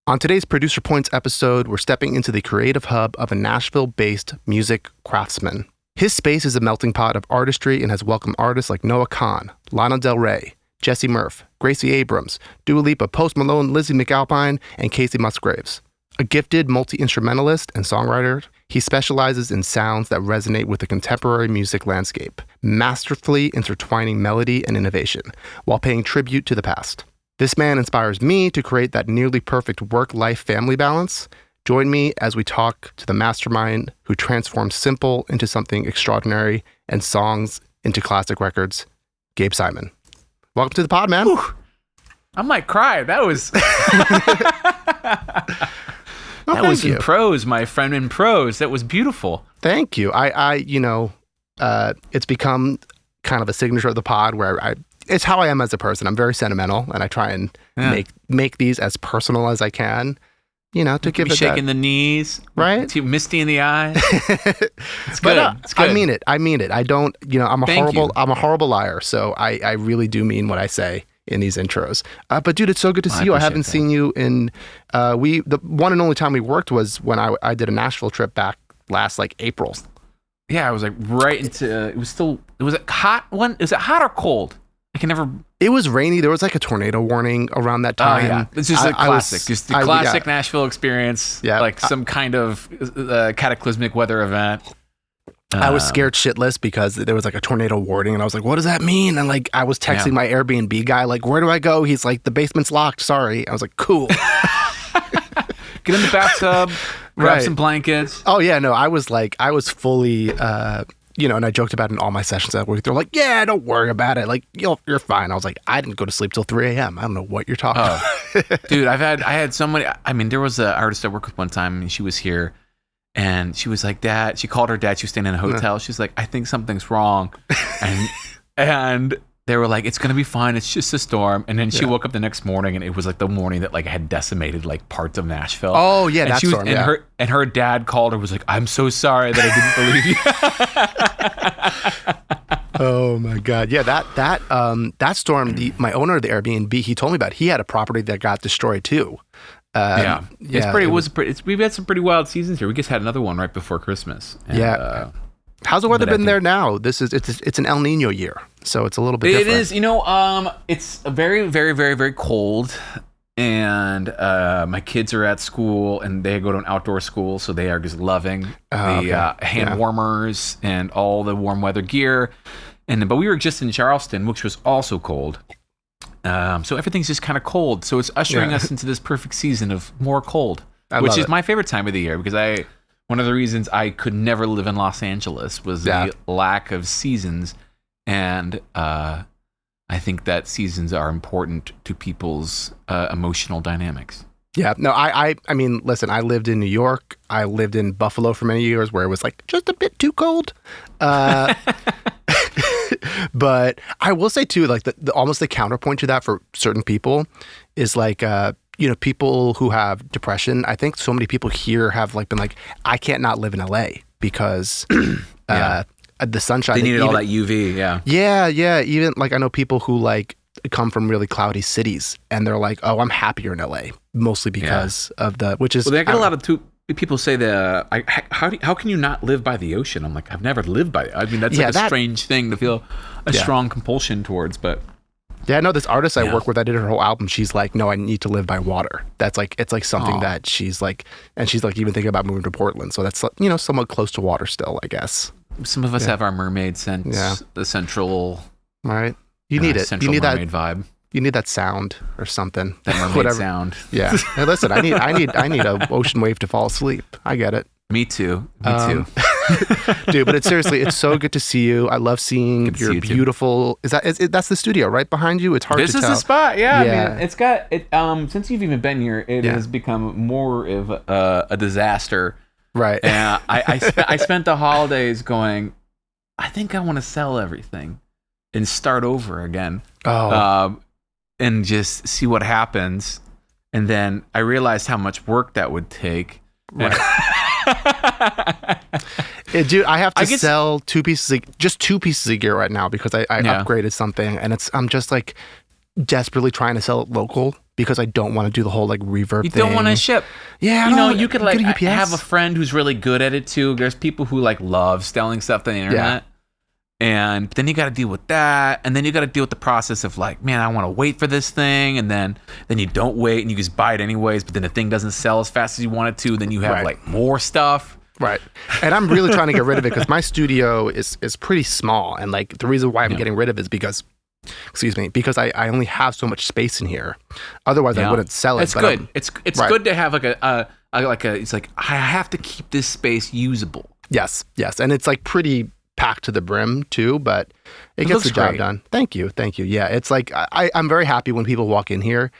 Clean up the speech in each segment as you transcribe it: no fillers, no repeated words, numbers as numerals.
On today's Producer Points episode, we're stepping into the creative hub of a Nashville-based music craftsman. His space is a melting pot of artistry and has welcomed artists like Noah Kahan, Lana Del Ray, Jessie Murph, Gracie Abrams, Dua Lipa, Post Malone, Lizzy McAlpine, and Kacey Musgraves. A gifted multi-instrumentalist and songwriter, he specializes in sounds that resonate with the contemporary music landscape, masterfully intertwining melody and innovation, while paying tribute to the past. This man inspires me to create that nearly perfect work-life family balance. Join me as we talk to the mastermind who transforms simple into something extraordinary and songs into classic records, Gabe Simon. Welcome to the pod, man. Whew. I might cry. That was that was in prose, my friend, in prose. That was beautiful. Thank you. It's become kind of a signature of the pod where it's how I am as a person. I'm very sentimental, and I try and make these as personal as I can. To give it shaking the knees, right? Too misty in the eyes. It's good. But, it's good. I mean it. I don't. I'm a horrible liar. So I really do mean what I say in these intros. But dude, it's so good to see you. I haven't seen you in. The one and only time we worked was when I did a Nashville trip back last April. Yeah, I was right into. It was it hot one? Is it hot or cold? I can never. It was rainy. There was a tornado warning around that time. Oh yeah, it's just just the classic Nashville experience. Yeah, some kind of cataclysmic weather event. I was scared shitless because there was a tornado warning, and I was like, "What does that mean?" And I was texting my Airbnb guy, "Where do I go?" He's like, "The basement's locked. Sorry." I was like, "Cool." Get in the bathtub, grab some blankets. Oh yeah, no, I was fully. And I joked about it in all my sessions that week. They're like, "Yeah, don't worry about it. You're fine." I was like, "I didn't go to sleep till 3 a.m. I don't know what you're talking about." Dude, I had so many. I mean, there was an artist I worked with one time, and she was here, and she was like, "Dad." She called her dad. She was staying in a hotel. She's like, "I think something's wrong," and they were like, "It's gonna be fine. It's just a storm." And then she woke up the next morning, and it was the morning that had decimated parts of Nashville. Oh yeah, and that storm. Her dad called her, was like, "I'm so sorry that I didn't believe you." Oh my god, yeah, that storm. My owner of the Airbnb, he told me about. He had a property that got destroyed too. We've had some pretty wild seasons here. We just had another one right before Christmas. And, how's the weather been there now? It's an El Nino year, so it's a little bit different. It is, it's very, very, very, very cold, and my kids are at school, and they go to an outdoor school, so they are just loving the hand warmers and all the warm weather gear. But we were just in Charleston, which was also cold. So everything's just kind of cold. So it's ushering us into this perfect season of more cold, which is my favorite time of the year because one of the reasons I could never live in Los Angeles was the lack of seasons. And I think that seasons are important to people's emotional dynamics. Yeah, no, I mean, listen, I lived in New York. I lived in Buffalo for many years where it was just a bit too cold. But I will say too, almost the counterpoint to that for certain people is people who have depression. I think so many people here have been I can't not live in LA because the sunshine. They needed all that UV. Yeah. Yeah. Even I know people who come from really cloudy cities and they're like, "Oh, I'm happier in LA," mostly because of which is. Well, I get a lot of people say how can you not live by the ocean? I'm like, I've never lived by it. I mean, that's a strange thing to feel a strong compulsion towards, but. Yeah, no, this artist I work with, I did her whole album. She's like, "No, I need to live by water." That's it's something that she's and she's even thinking about moving to Portland. So that's somewhat close to water still, I guess. Some of us have our mermaid sense, the central. Right. You need it. Central you need mermaid that vibe. You need that sound or something. That mermaid sound. Yeah. Hey, listen, I need an ocean wave to fall asleep. I get it. Me too. Dude, but it's so good to see you. I love seeing your beautiful. That's the studio right behind you? It's hard to tell. This is the spot. Yeah. I mean, it's got it. Since you've even been here, it has become more of a disaster. Right. And I spent the holidays going, I think I want to sell everything and start over again. And just see what happens. And then I realized how much work that would take. Right. Dude, I have to sell two pieces of gear right now because I upgraded something, and I'm just desperately trying to sell it local because I don't want to do the whole like reverb You thing. don't want to ship. Yeah, you could like have a friend who's really good at it too. There's people who like love selling stuff to the internet. And then you got to deal with that, and then you got to deal with the process of like, man, I want to wait for this thing, and then you don't wait, and you just buy it anyways. But then the thing doesn't sell as fast as you want it to. Then you have like more stuff, right? And I'm really trying to get rid of it because my studio is pretty small, and like the reason why I'm getting rid of it is because, because I only have so much space in here. Otherwise, I wouldn't sell it. It's good. It's good to have it's like I have to keep this space usable. Yes, and it's like pretty packed to the brim too, but it gets the job done. Thank you. Yeah, it's like I'm very happy when people walk in here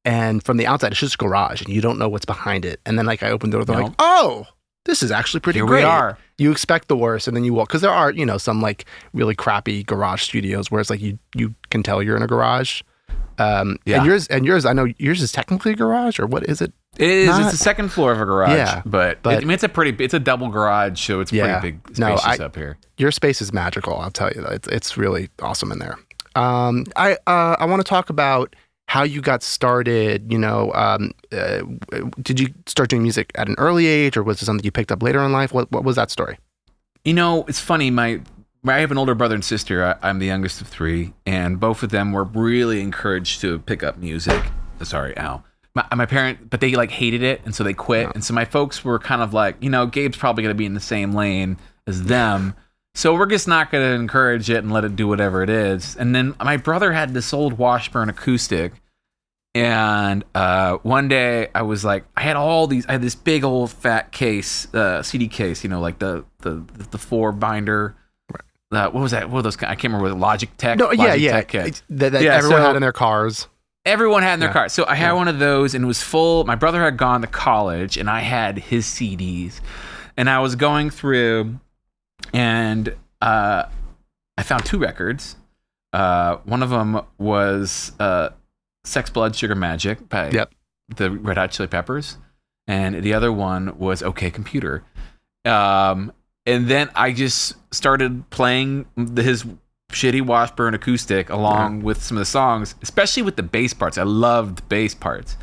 and from the outside it's just a garage and you don't know what's behind it, and then like I open the door, they're like, oh, this is actually pretty great. Here we are. You expect the worst, and then you walk, because there are some like really crappy garage studios where it's like you can tell you're in a garage. And yours, I know yours is technically a garage, or what is it? It is. It's the second floor of a garage, but I mean, it's a double garage, so it's pretty big, spacious up here. Your space is magical, I'll tell you. It's really awesome in there. I want to talk about how you got started. Did you start doing music at an early age, or was it something you picked up later in life? What was that story? It's funny. I have an older brother and sister. I'm the youngest of three, and both of them were really encouraged to pick up music. Sorry, ow. My parents, but they like hated it, and so they quit. And so my folks were kind of like, Gabe's probably going to be in the same lane as them, so we're just not going to encourage it and let it do whatever it is. And then my brother had this old Washburn acoustic, and one day I was like, I had this big old fat case, CD case, like the 4-binder. What was that? What were those? I can't remember. Logitech. No, Logitech kit. That everyone had in their cars. Everyone had in their car. So I had one of those, and it was full. My brother had gone to college, and I had his CDs. And I was going through, and I found 2 records. One of them was Sex, Blood, Sugar Magic by the Red Hot Chili Peppers. And the other one was OK Computer. And then I just started playing his shitty Washburn acoustic along with some of the songs, especially with the bass parts. I loved bass parts.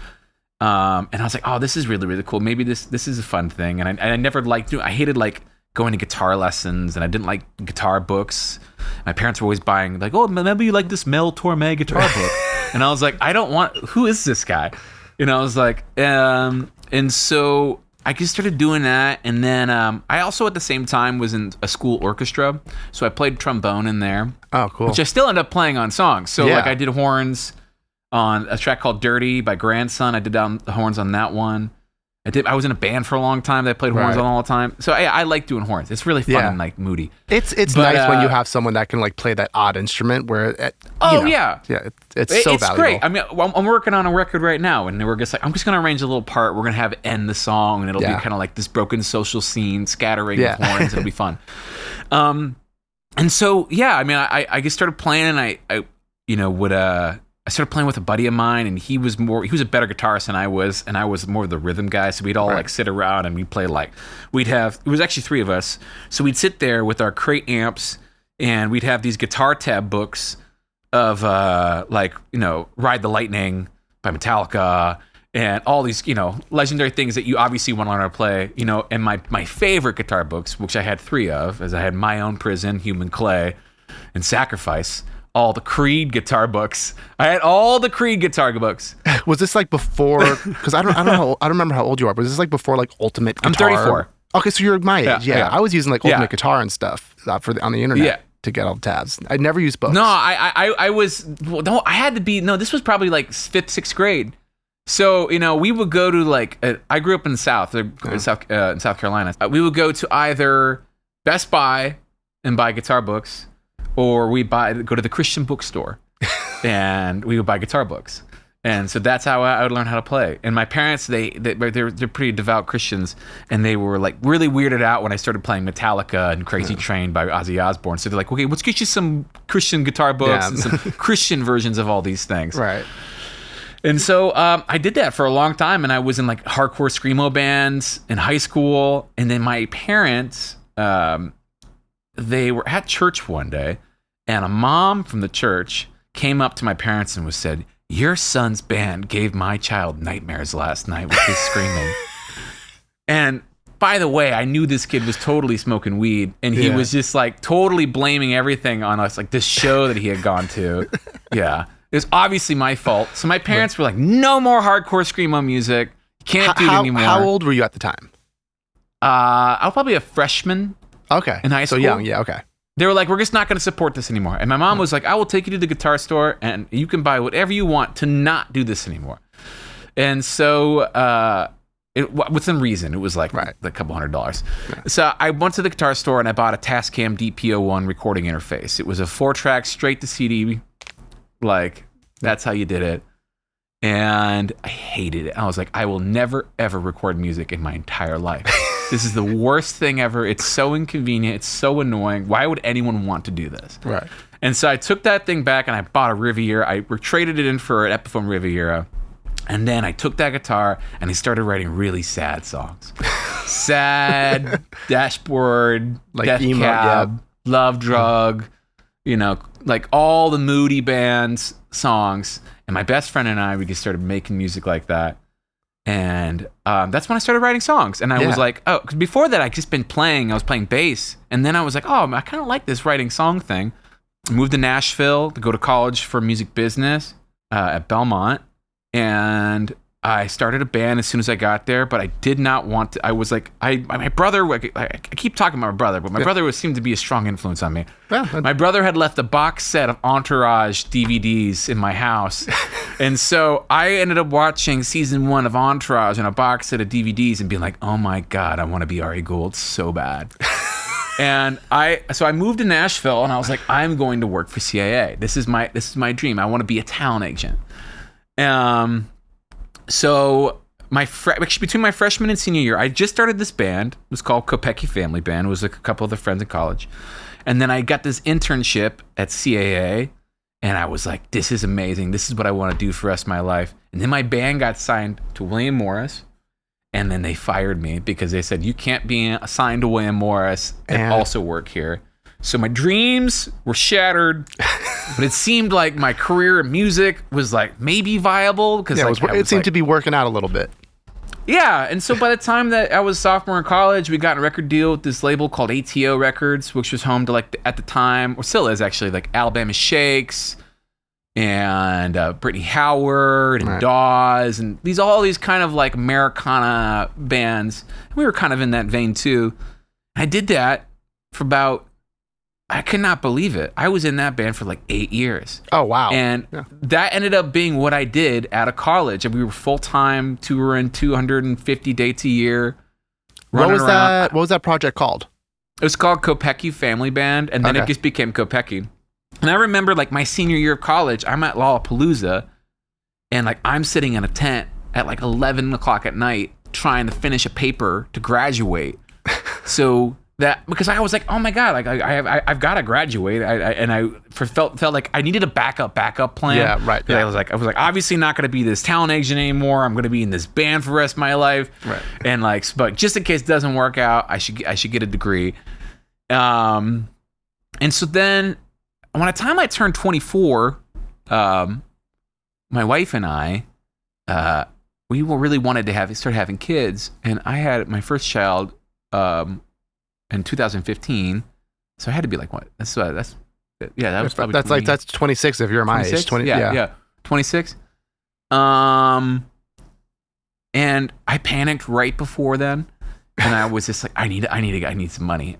And I was like, oh, this is really, really cool. Maybe this is a fun thing. And I never liked I hated like going to guitar lessons, and I didn't like guitar books. My parents were always buying like, oh, maybe you like this Mel Torme guitar book. And I was like, who is this guy? I was like, and so I just started doing that, and then I also at the same time was in a school orchestra, so I played trombone in there. Oh, cool! Which I still end up playing on songs. So like I did horns on a track called "Dirty" by Grandson. I did down the horns on that one. I was in a band for a long time that I played horns on all the time. So I like doing horns. It's really fun and like moody. It's nice when you have someone that can like play that odd instrument where it's so valuable. Great. I mean, I'm working on a record right now, and we're just like, I'm just gonna arrange a little part. We're gonna have it end the song, and it'll be kind of like this broken social scene scattering of horns. It'll be fun. And so I mean, I just started playing, and I started playing with a buddy of mine, and he was a better guitarist than I was, and I was more of the rhythm guy. So we'd all like sit around and we'd play it was actually 3 of us. So we'd sit there with our crate amps, and we'd have these guitar tab books of Ride the Lightning by Metallica and all these, legendary things that you obviously want to learn how to play, and my favorite guitar books, which I had 3 of, as I had My Own Prison, Human Clay, and Sacrifice. All the Creed guitar books. I had all the Creed guitar books. Was this like before? Because I don't remember how old you are. But was this like before like Ultimate Guitar? I'm 34. Okay, so you're my age. Yeah. I was using like Ultimate Guitar and stuff on the internet to get all the tabs. I never used books. No, I was. No, I had to be. No, this was probably like 5th, 6th grade. So we would go to like. I grew up in the South, in South Carolina. We would go to either Best Buy and buy guitar books, or go to the Christian bookstore and we would buy guitar books. And so that's how I would learn how to play. And my parents, they're pretty devout Christians, and they were like really weirded out when I started playing Metallica and Crazy Train by Ozzy Osbourne. So they're like, okay, let's get you some Christian guitar books and some Christian versions of all these things. Right. And so I did that for a long time, and I was in like hardcore screamo bands in high school. And then my parents, they were at church one day, and a mom from the church came up to my parents and said, "Your son's band gave my child nightmares last night with his screaming." And by the way, I knew this kid was totally smoking weed, and he was just like totally blaming everything on us, like this show that he had gone to. Yeah. It was obviously my fault. So my parents were like, no more hardcore screamo music. You can't do it anymore. How old were you at the time? I was probably a freshman. Okay. In high school. So young, yeah, okay. They were like, we're just not going to support this anymore. And my mom was like, I will take you to the guitar store and you can buy whatever you want to not do this anymore. And so within reason, it was like a couple $100. Yeah. So I went to the guitar store and I bought a Tascam DP01 recording interface. It was a 4-track straight to CD. Like, that's how you did it. And I hated it. I was like, I will never, ever record music in my entire life. This is the worst thing ever. It's so inconvenient. It's so annoying. Why would anyone want to do this? Right. And so I took that thing back and I bought a Riviera. I traded it in for an Epiphone Riviera. And then I took that guitar and I started writing really sad songs. Sad, Dashboard, like Death emo, Cab, Love Drug, you know, like all the moody bands songs. And my best friend and I, we just started making music like that. And that's when I started writing songs. And I was like, oh, because before that, I just been playing. I was playing bass. And then I was like, oh, I kind of like this writing song thing. I moved to Nashville to go to college for music business at Belmont. And I started a band as soon as I got there, but I did not want to. I was like, my brother, I keep talking about my brother, but my brother seemed to be a strong influence on me. Yeah, my brother had left a box set of Entourage DVDs in my house. And so I ended up watching season 1 of Entourage and a box set of DVDs and being like, oh my God, I want to be Ari Gold so bad. And so I moved to Nashville and I was like, I'm going to work for CAA. This is my dream. I want to be a talent agent. So between my freshman and senior year, I just started this band. It was called Kopecki Family Band. It was like a couple of the friends in college. And then I got this internship at CAA and I was like, this is amazing. This is what I want to do for the rest of my life. And then my band got signed to William Morris. And then they fired me because they said, you can't be assigned to William Morris and also work here. So my dreams were shattered, but it seemed like my career in music was like maybe viable because it seemed to be working out a little bit. Yeah, and so by the time that I was sophomore in college, we got a record deal with this label called ATO Records, which was home to at the time, or still is actually, like Alabama Shakes and Brittany Howard and Dawes and all these kind of like Americana bands. And we were kind of in that vein too. I did that for about. I could not believe it. I was in that band for like 8 years. Oh, wow. And that ended up being what I did out of college. And we were full-time, touring 250 dates a year. What was that project called? It was called Kopecki Family Band. And then it just became Kopecki. And I remember like my senior year of college, I'm at Lollapalooza. And like I'm sitting in a tent at like 11 o'clock at night trying to finish a paper to graduate. So... because I was like, oh my God, like I've got to graduate. I felt like I needed a backup plan. Yeah, right. Yeah. I was like, obviously not going to be this talent agent anymore. I'm going to be in this band for the rest of my life. Right. And like, but just in case it doesn't work out, I should get a degree. And so then, when the time I turned 24, my wife and I, we really wanted to start having kids, and I had my first child. In 2015, so I had to be like, what? That was probably that's 26 if you're my 26? age. 20, yeah, 26. And I panicked right before then, and I was just like, I need some money.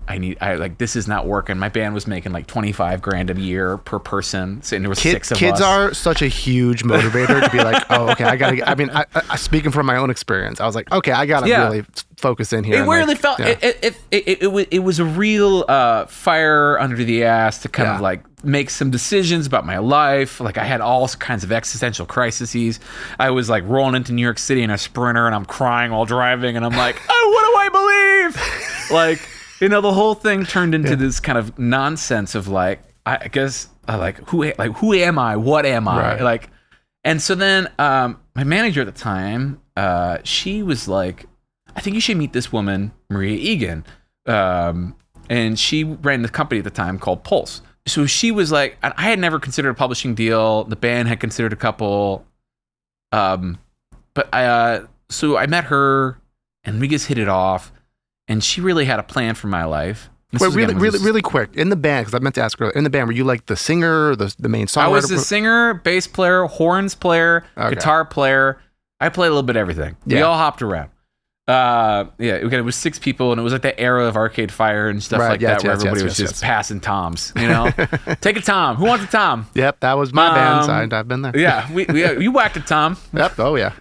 This is not working. My band was making like $25,000 a year per person, so there was 6 of us. Kids are such a huge motivator to be like, oh, okay, I speaking from my own experience, I was like, okay, I gotta really focus in here. It really felt it was a real fire under the ass to kind of like make some decisions about my life. Like I had all kinds of existential crises. I was like rolling into New York City in a Sprinter and I'm crying while driving and I'm like, oh, what do I believe? Like, you know, the whole thing turned into this kind of nonsense of like, I guess who am I? What am I? Right. Like, and so then my manager at the time, she was like, I think you should meet this woman, Maria Egan. And she ran the company at the time called Pulse. so she was like, I had never considered a publishing deal. The band had considered a couple. So I met her and we just hit it off, and she really had a plan for my life. Wait, really quick. In the band, because I meant to ask her, in the band, were you like the singer, or the main songwriter? I was the singer, bass player, horns player, guitar player. I played a little bit of everything. Yeah. We all hopped around. It was 6 people, and it was like that era of Arcade Fire and stuff where everybody was just passing toms, you know? Take a tom. Who wants a tom? Yep, that was my band. I've been there. Yeah, you whacked a tom. Yep, oh yeah.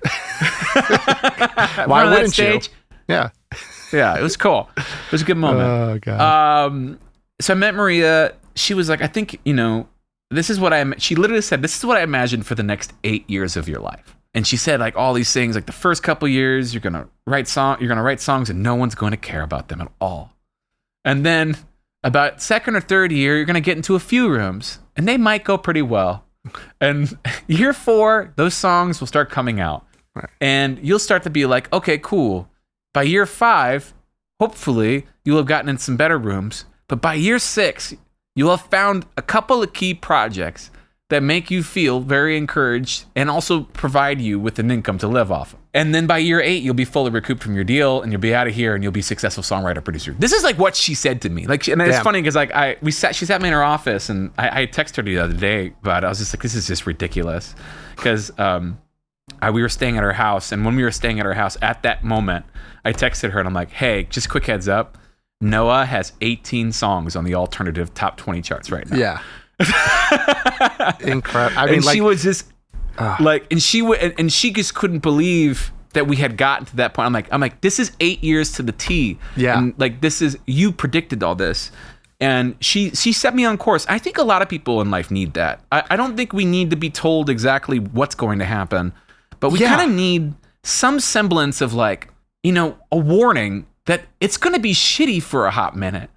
Why wouldn't you? Yeah. Yeah, it was cool. It was a good moment. Oh, God. So I met Maria. She was like, I think, this is what she literally said, this is what I imagined for the next 8 years of your life. And she said like all these things, like the first couple years, you're going to write songs and no one's going to care about them at all. And then about second or third year, you're going to get into a few rooms and they might go pretty well. And year 4, those songs will start coming out. Right. And you'll start to be like, okay, cool. By year 5, hopefully you'll have gotten in some better rooms. But by year 6, you'll have found a couple of key projects that make you feel very encouraged and also provide you with an income to live off of. And then by year 8, you'll be fully recouped from your deal and you'll be out of here and you'll be a successful songwriter producer. This is like what she said to me. Like, and it's funny because like she sat me in her office and I texted her the other day, but I was just like, this is just ridiculous. Because we were staying at her house, and when we were staying at her house at that moment, I texted her and I'm like, hey, just quick heads up, Noah has 18 songs on the alternative top 20 charts right now. Yeah. Incredible. I mean, and she was just like, and she just couldn't believe that we had gotten to that point. I'm like, this is 8 years to the T. Yeah. And like, you predicted all this. And she set me on course. I think a lot of people in life need that. I don't think we need to be told exactly what's going to happen, but we kind of need some semblance of like, a warning that it's going to be shitty for a hot minute.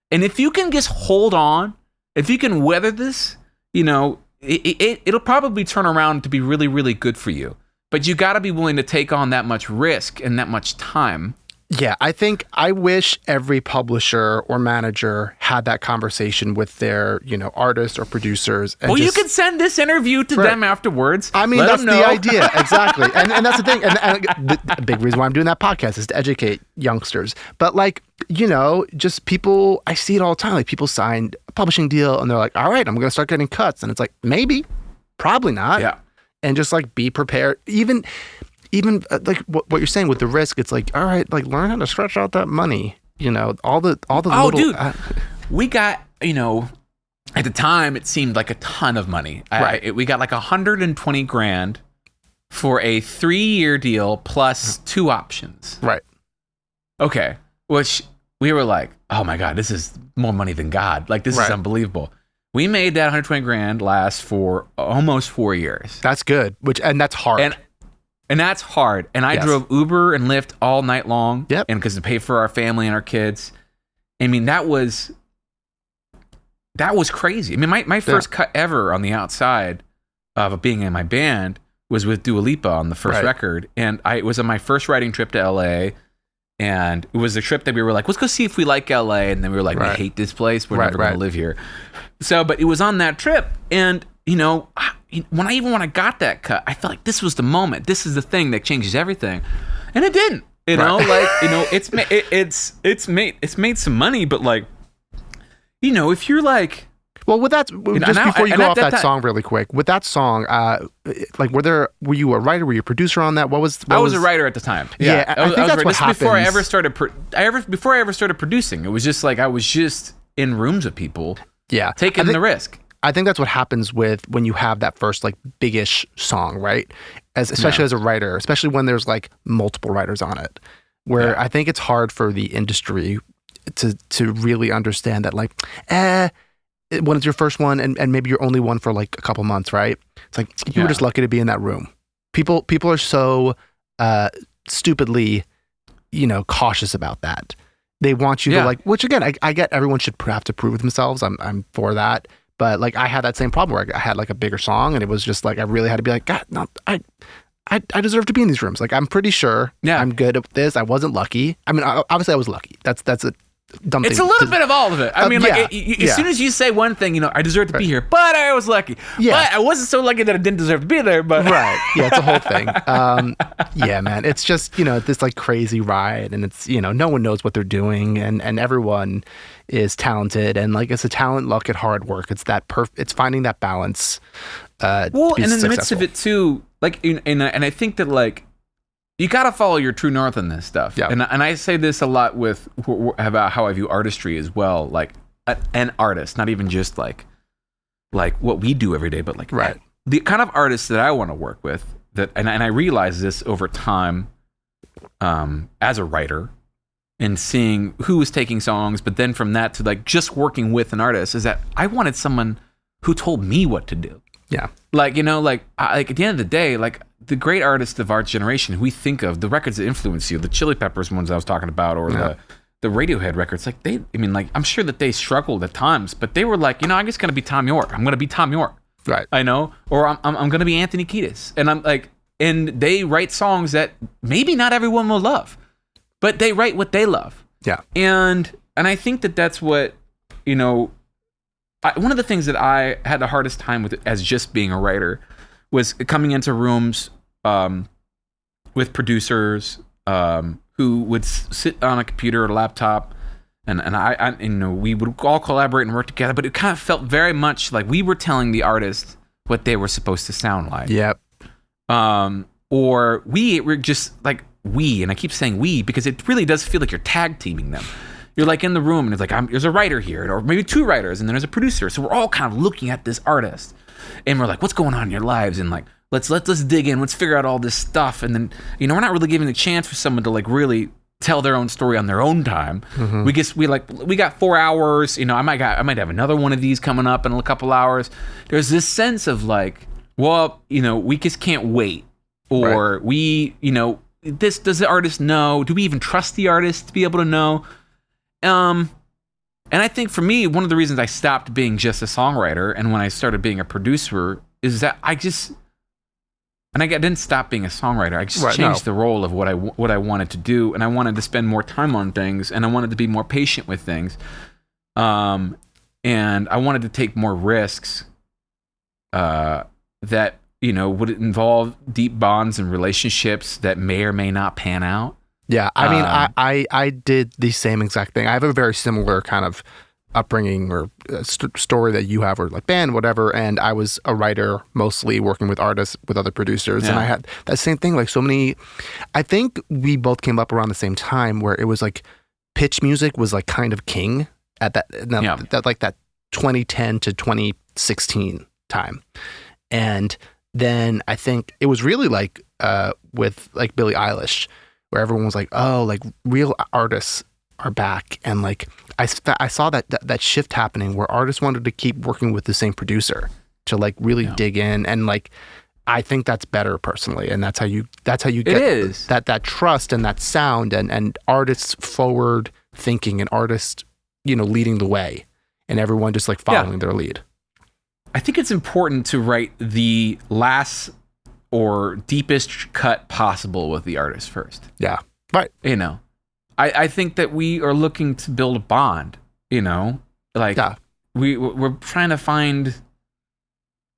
And if you can just hold on, if you can weather this, it'll probably turn around to be really, really good for you. But you got to be willing to take on that much risk and that much time. Yeah, I wish every publisher or manager had that conversation with their, artists or producers. And you can send this interview to them afterwards. I mean, that's the idea. Exactly. And that's the thing. And the big reason why I'm doing that podcast is to educate youngsters. But like, just people, I see it all the time. Like people signed a publishing deal and they're like, all right, I'm going to start getting cuts. And it's like, maybe, probably not. Yeah. And just like be prepared. Even like what you're saying with the risk, it's like, all right, like learn how to stretch out that money, all the little. Dude, we got, at the time it seemed like a ton of money. Right. We got like $120,000 for a 3-year deal plus 2 options. Right. Okay. Which we were like, oh my God, this is more money than God. Like this is unbelievable. We made that $120,000 last for almost 4 years. That's good. And that's hard. And that's hard. And I drove Uber and Lyft all night long. Yep. And because to pay for our family and our kids. I mean, that was crazy. I mean, my first cut ever on the outside of being in my band was with Dua Lipa on the first record. And it was on my first writing trip to LA. And it was a trip that we were like, let's go see if we like LA. And then we were like, I hate this place. We're never going to live here. So, but it was on that trip. And, when I got that cut, I felt like this was the moment. This is the thing that changes everything. And it didn't. It's made some money, but like, if you're like, well, with that, just before you go off that song really quick, with that song, like, were you a writer? Were you a producer on that? I was a writer at the time. Yeah, I think that's what happens. Before I ever started producing, it was just like I was just in rooms with people. Yeah, taking the risk. I think that's what happens when you have that first like big-ish song, right? Especially as a writer, especially when there's like multiple writers on it, where I think it's hard for the industry to really understand that like, when it's your first one and maybe you're only one for like a couple months, right? It's like you were just lucky to be in that room. People are so stupidly, cautious about that. They want you to like, which again, I get everyone should have to prove themselves. I'm for that. But like I had that same problem where I had like a bigger song and it was just like I really had to be like, God, no, I deserve to be in these rooms. Like I'm pretty sure I'm good at this. I wasn't lucky. I mean, obviously I was lucky. That's dumping. It's a little bit of all of it. I mean, as soon as you say one thing, I deserve to be here, but I was lucky. Yeah. But I wasn't so lucky that I didn't deserve to be there. But right. Yeah, it's a whole thing. Yeah, man. It's just, this like crazy ride, and it's, no one knows what they're doing, and everyone is talented, and like it's a talent, luck, and hard work. It's it's finding that balance. And in the midst of it too, like, and I think that like, you got to follow your true north in this stuff. Yeah. And I say this a lot about how I view artistry as well. Like an artist, not even just like what we do every day, but like the kind of artists that I want to work with, and I realized this over time as a writer and seeing who was taking songs, but then from that to like just working with an artist, is that I wanted someone who told me what to do. Yeah. Like, like at the end of the day, like the great artists of our generation, we think of the records that influence you, the Chili Peppers ones I was talking about, or the Radiohead records, like I'm sure that they struggled at times, but they were like, I'm just going to be Tom York. I'm going to be Tom York. Right. I know. Or I'm going to be Anthony Kiedis. And I'm like, and they write songs that maybe not everyone will love, but they write what they love. Yeah. And I think that that's what, one of the things that I had the hardest time with as just being a writer was coming into rooms with producers who would sit on a computer or a laptop, and I we would all collaborate and work together, but it kind of felt very much like we were telling the artist what they were supposed to sound like. Yep. Or we were just like and I keep saying we because it really does feel like you're tag teaming them. You're like in the room and it's like, there's a writer here, or maybe two writers, and then there's a producer. So we're all kind of looking at this artist, and we're like, what's going on in your lives? And like, let's dig in, let's figure out all this stuff. And then, we're not really giving the chance for someone to like really tell their own story on their own time. Mm-hmm. We got 4 hours. I might have another one of these coming up in a couple hours. There's this sense of like, well, we just can't wait, or this does the artist know? Do we even trust the artist to be able to know? And I think for me, one of the reasons I stopped being just a songwriter and when I started being a producer is that I didn't stop being a songwriter. I just changed the role of what I wanted to do, and I wanted to spend more time on things, and I wanted to be more patient with things, and I wanted to take more risks that would involve deep bonds and relationships that may or may not pan out. Yeah, I mean, I did the same exact thing. I have a very similar kind of upbringing or story that you have, or like band, whatever. And I was a writer, mostly working with artists, with other producers. Yeah. And I had that same thing, like so many, I think we both came up around the same time where it was like pitch music was like kind of king at that 2010 to 2016 time. And then I think it was really like with like Billie Eilish, where everyone was like, oh, like real artists are back. And like, I saw that shift happening where artists wanted to keep working with the same producer to like really dig in. And like, I think that's better personally. And that's how you get that trust and that sound and artists forward thinking and artists, leading the way and everyone just like following their lead. I think it's important to write the last or deepest cut possible with the artist first. Yeah. Right. I think that we are looking to build a bond, like we're trying to find,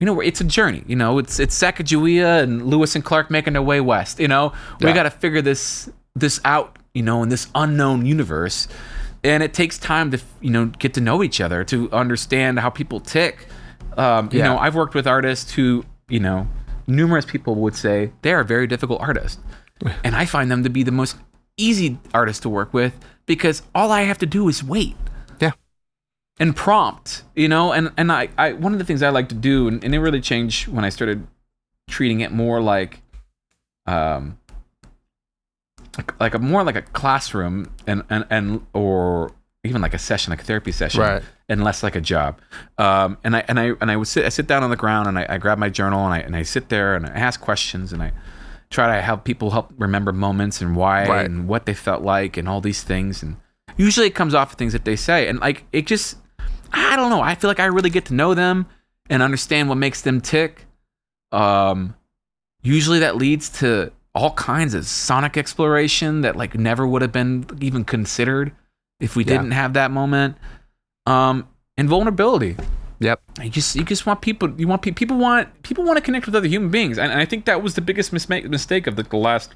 it's a journey, it's Sacagawea and Lewis and Clark making their way west, we got to figure this out, in this unknown universe. And it takes time to, get to know each other, to understand how people tick. I've worked with artists who, numerous people would say they are a very difficult artist. And I find them to be the most easy artists to work with because all I have to do is wait. Yeah. And prompt, and I one of the things I like to do, and it really changed when I started treating it more like more like a classroom and or even like a session, like a therapy session, right, and less like a job. And I would sit down on the ground and I grab my journal and I sit there and I ask questions and I try to help people remember moments and why and what they felt like and all these things. And usually it comes off of things that they say. And like, it just, I don't know. I feel like I really get to know them and understand what makes them tick. Usually that leads to all kinds of sonic exploration that like never would have been even considered. if we didn't have that moment. And vulnerability. Yep. You just want people. People want to connect with other human beings, and I think that was the biggest mistake of the last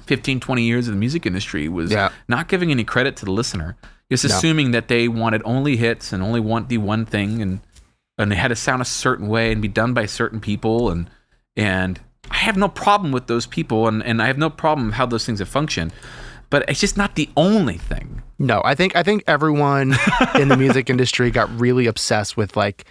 15, 20 years of the music industry was not giving any credit to the listener. Just assuming that they wanted only hits and only want the one thing, and they had to sound a certain way and be done by certain people, and I have no problem with those people, and I have no problem with how those things have functioned, but it's just not the only thing. No, I think everyone in the music industry got really obsessed with like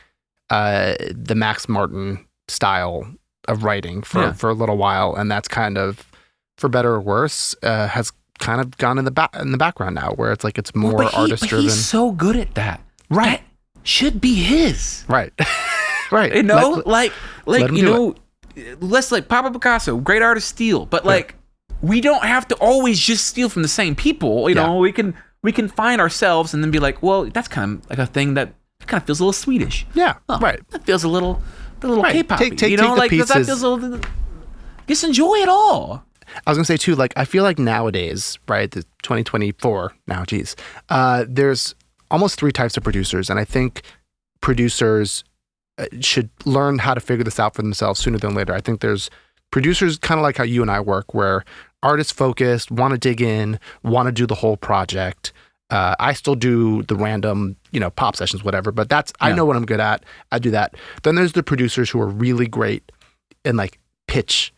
the Max Martin style of writing for a little while, and that's kind of, for better or worse, has kind of gone in the background now, where it's like it's more artist driven. He's so good at that. Right. That should be his. Right. Right. You know, let's like Pablo Picasso, great artist, steal, but like we don't have to always just steal from the same people. You know, we can find ourselves and then be like, well, that's kind of like a thing that kind of feels a little Swedish. Yeah. Right. That feels a little K-pop. You know, like that feels a little. Just enjoy it all. I was gonna say too, like I feel like nowadays, right, the 2024 now, there's almost 3 types of producers, and I think producers should learn how to figure this out for themselves sooner than later. I think there's producers kind of like how you and I work, where artists focused, want to dig in, want to do the whole project. I still do the random, pop sessions, whatever, but I know what I'm good at. I do that. Then there's the producers who are really great in like pitch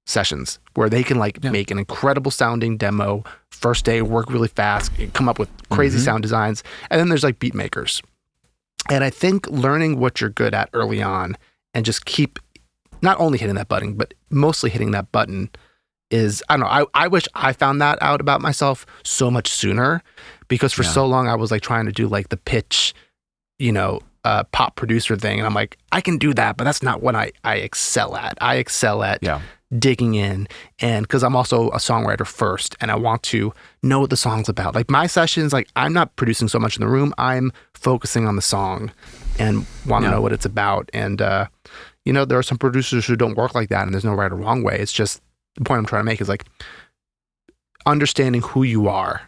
sessions, where they can make an incredible sounding demo first day, work really fast, come up with crazy sound designs. And then there's like beat makers. And I think learning what you're good at early on and just keep not only hitting that button, but mostly hitting that button is, I don't know, I wish I found that out about myself so much sooner, because for so long I was like trying to do like the pitch, pop producer thing. And I'm like, I can do that, but that's not what I excel at. I excel at digging in, and because I'm also a songwriter first, and I want to know what the song's about. Like my sessions, like I'm not producing so much in the room, I'm focusing on the song and want to know what it's about. And there are some producers who don't work like that, and there's no right or wrong way. It's just the point I'm trying to make is like understanding who you are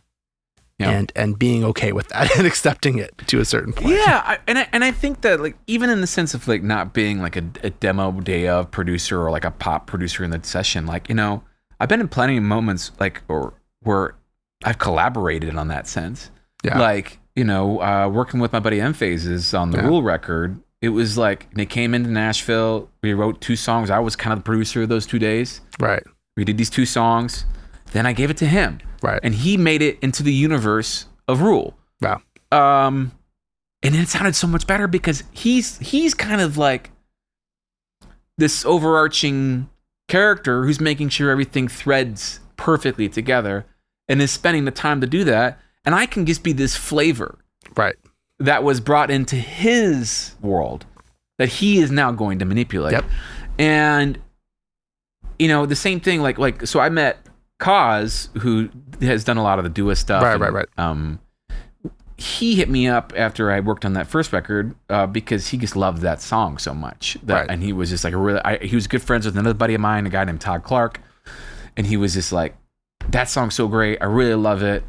and being okay with that and accepting it to a certain point. Yeah, I think that like even in the sense of like not being like a demo day of producer or like a pop producer in the session, like I've been in plenty of moments like where I've collaborated on that sense. Yeah. Like working with my buddy M-Phases on the Rule record, it was like they came into Nashville. We wrote 2 songs. I was kind of the producer of those 2 days. Right. We did these 2 songs. Then I gave it to him. Right. And he made it into the universe of Rule. Wow. And it sounded so much better because he's kind of like this overarching character who's making sure everything threads perfectly together and is spending the time to do that. And I can just be this flavor. Right. That was brought into his world that he is now going to manipulate. Yep. And, the same thing, so I met Kaz, who has done a lot of the Dua stuff. Right. He hit me up after I worked on that first record because he just loved that song so much. And he was just like he was good friends with another buddy of mine, a guy named Todd Clark. And he was just like, that song's so great. I really love it.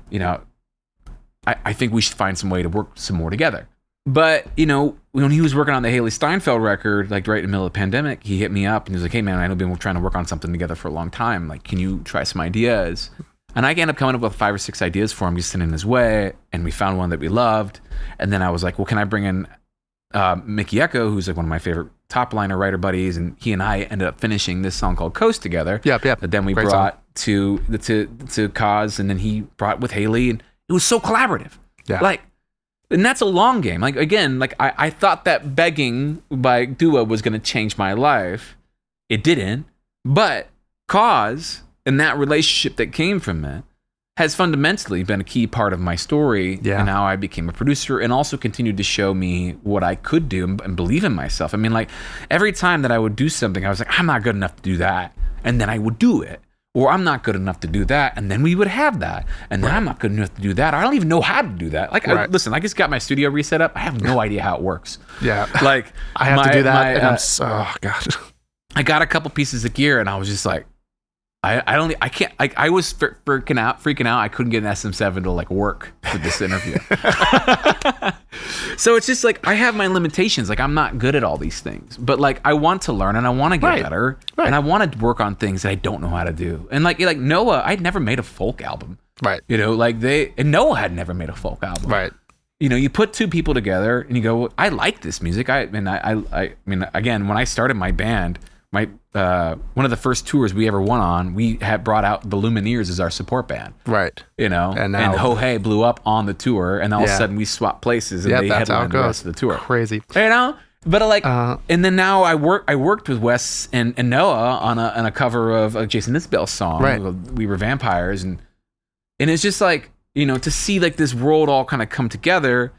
I think we should find some way to work some more together. But, when he was working on the Haley Steinfeld record, like right in the middle of the pandemic, he hit me up and he was like, hey man, I know we've been trying to work on something together for a long time. Like, can you try some ideas? And I ended up coming up with 5 or 6 ideas for him, just sitting in his way. And we found one that we loved. And then I was like, well, can I bring in Mickey Echo, who's like one of my favorite top liner writer buddies. And he and I ended up finishing this song called Coast together. Yep. That then we brought to Kaz, and then he brought with Haley, and it was so collaborative. Yeah. And that's a long game. Like, again, I thought that begging by Dua was going to change my life. It didn't. But Cause and that relationship that came from it has fundamentally been a key part of my story and how I became a producer, and also continued to show me what I could do and believe in myself. I mean, like, every time that I would do something, I was like, I'm not good enough to do that. And then I would do it. Or I'm not good enough to do that, and then we would have that. And then I'm not good enough to do that. I don't even know how to do that. Like, listen, I just got my studio reset up. I have no idea how it works. Yeah. Like, I have to do that. And oh, God. I got a couple pieces of gear, and I was just like, I can't, I was freaking out. I couldn't get an SM7 to like work for this interview. So it's just like, I have my limitations. Like, I'm not good at all these things, but like, I want to learn and I want to get better. Right. And I want to work on things that I don't know how to do. And like Noah, I'd never made a folk album. Right. You know, like and Noah had never made a folk album. Right. You know, you put two people together and you go, well, I like this music. I mean, again, when I started my band, one of the first tours we ever went on, we had brought out the Lumineers as our support band. Right. You know, and Ho Hey blew up on the tour, and all of a sudden we swapped places, and they headlined the rest of the tour. Crazy. You know? But like, and then now I worked with Wes and Noah on a cover of Jason Isbell's song. Right. We Were Vampires, and it's just like, you know, to see like this world all kind of come together.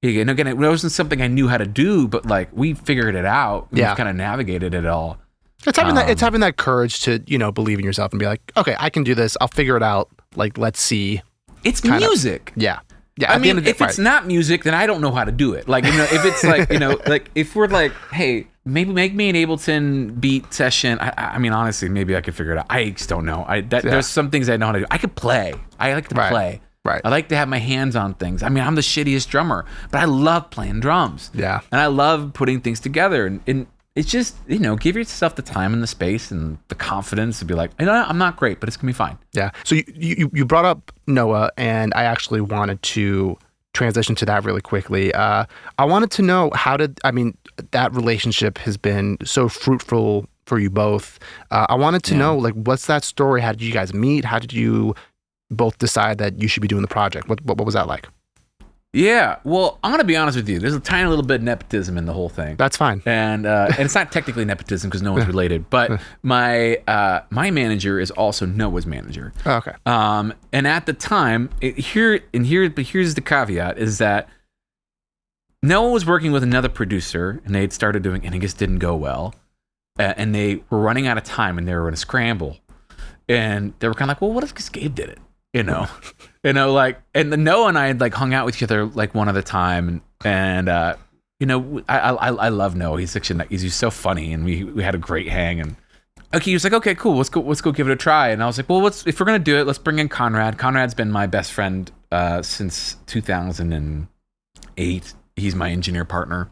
And again, it wasn't something I knew how to do, but like we figured it out. We've kind of navigated it all. It's having that courage to, you know, believe in yourself and be like, okay, I can do this. I'll figure it out. Like, let's see. It's music. Yeah. I mean, if it's not music, then I don't know how to do it. Like, you know, if it's like, you know, like if we're like, hey, maybe make me an Ableton beat session. I mean, honestly, maybe I could figure it out. I just don't know. There's some things I know how to do. I could play. I like to play. Right. I like to have my hands on things. I mean, I'm the shittiest drummer, but I love playing drums. Yeah. And I love putting things together. And it's just, you know, give yourself the time and the space and the confidence to be like, you know, I'm not great, but it's going to be fine. Yeah. So you brought up Noah, and I actually wanted to transition to that really quickly. I wanted to know that relationship has been so fruitful for you both. I wanted to know, like, what's that story? How did you guys meet? How did you both decide that you should be doing the project? What was that like? Yeah, well, I'm going to be honest with you. There's a tiny little bit of nepotism in the whole thing. That's fine. And it's not technically nepotism because no one's related, but my manager is also Noah's manager. Oh, okay. And at the time, here's the caveat, is that Noah was working with another producer, and they had started doing, and it just didn't go well. And they were running out of time, and they were in a scramble. And they were kind of like, well, what if Gabe did it? You know, like, and Noah and I had like hung out with each other like one other time, and you know, I love Noah. He's so funny, and we had a great hang. And he was like, okay, cool, let's go give it a try. And I was like, well, if we're gonna do it, let's bring in Conrad. Conrad's been my best friend since 2008. He's my engineer partner.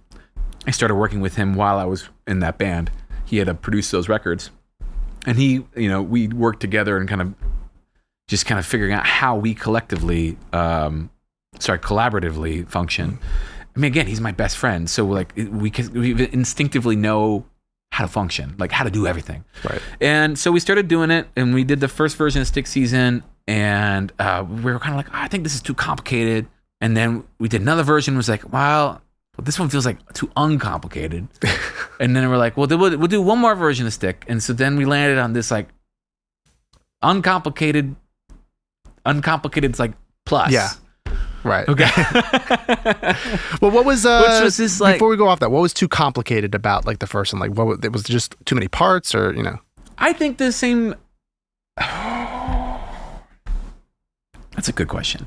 I started working with him while I was in that band. He had produced those records, and we worked together and kind of figuring out how we collaboratively function. I mean, again, he's my best friend, so like we instinctively know how to function, like how to do everything. Right. And so we started doing it, and we did the first version of Stick Season, and we were kind of like, I think this is too complicated. And then we did another version, was like, well, this one feels like too uncomplicated. And then we're like, well, we'll do one more version of Stick. And so then we landed on this like uncomplicated like plus. Yeah. Right. Okay. Well, what was which was this, like, before we go off that, what was too complicated about like the first one? Like, it was just too many parts, or, you know? I think the same. That's a good question.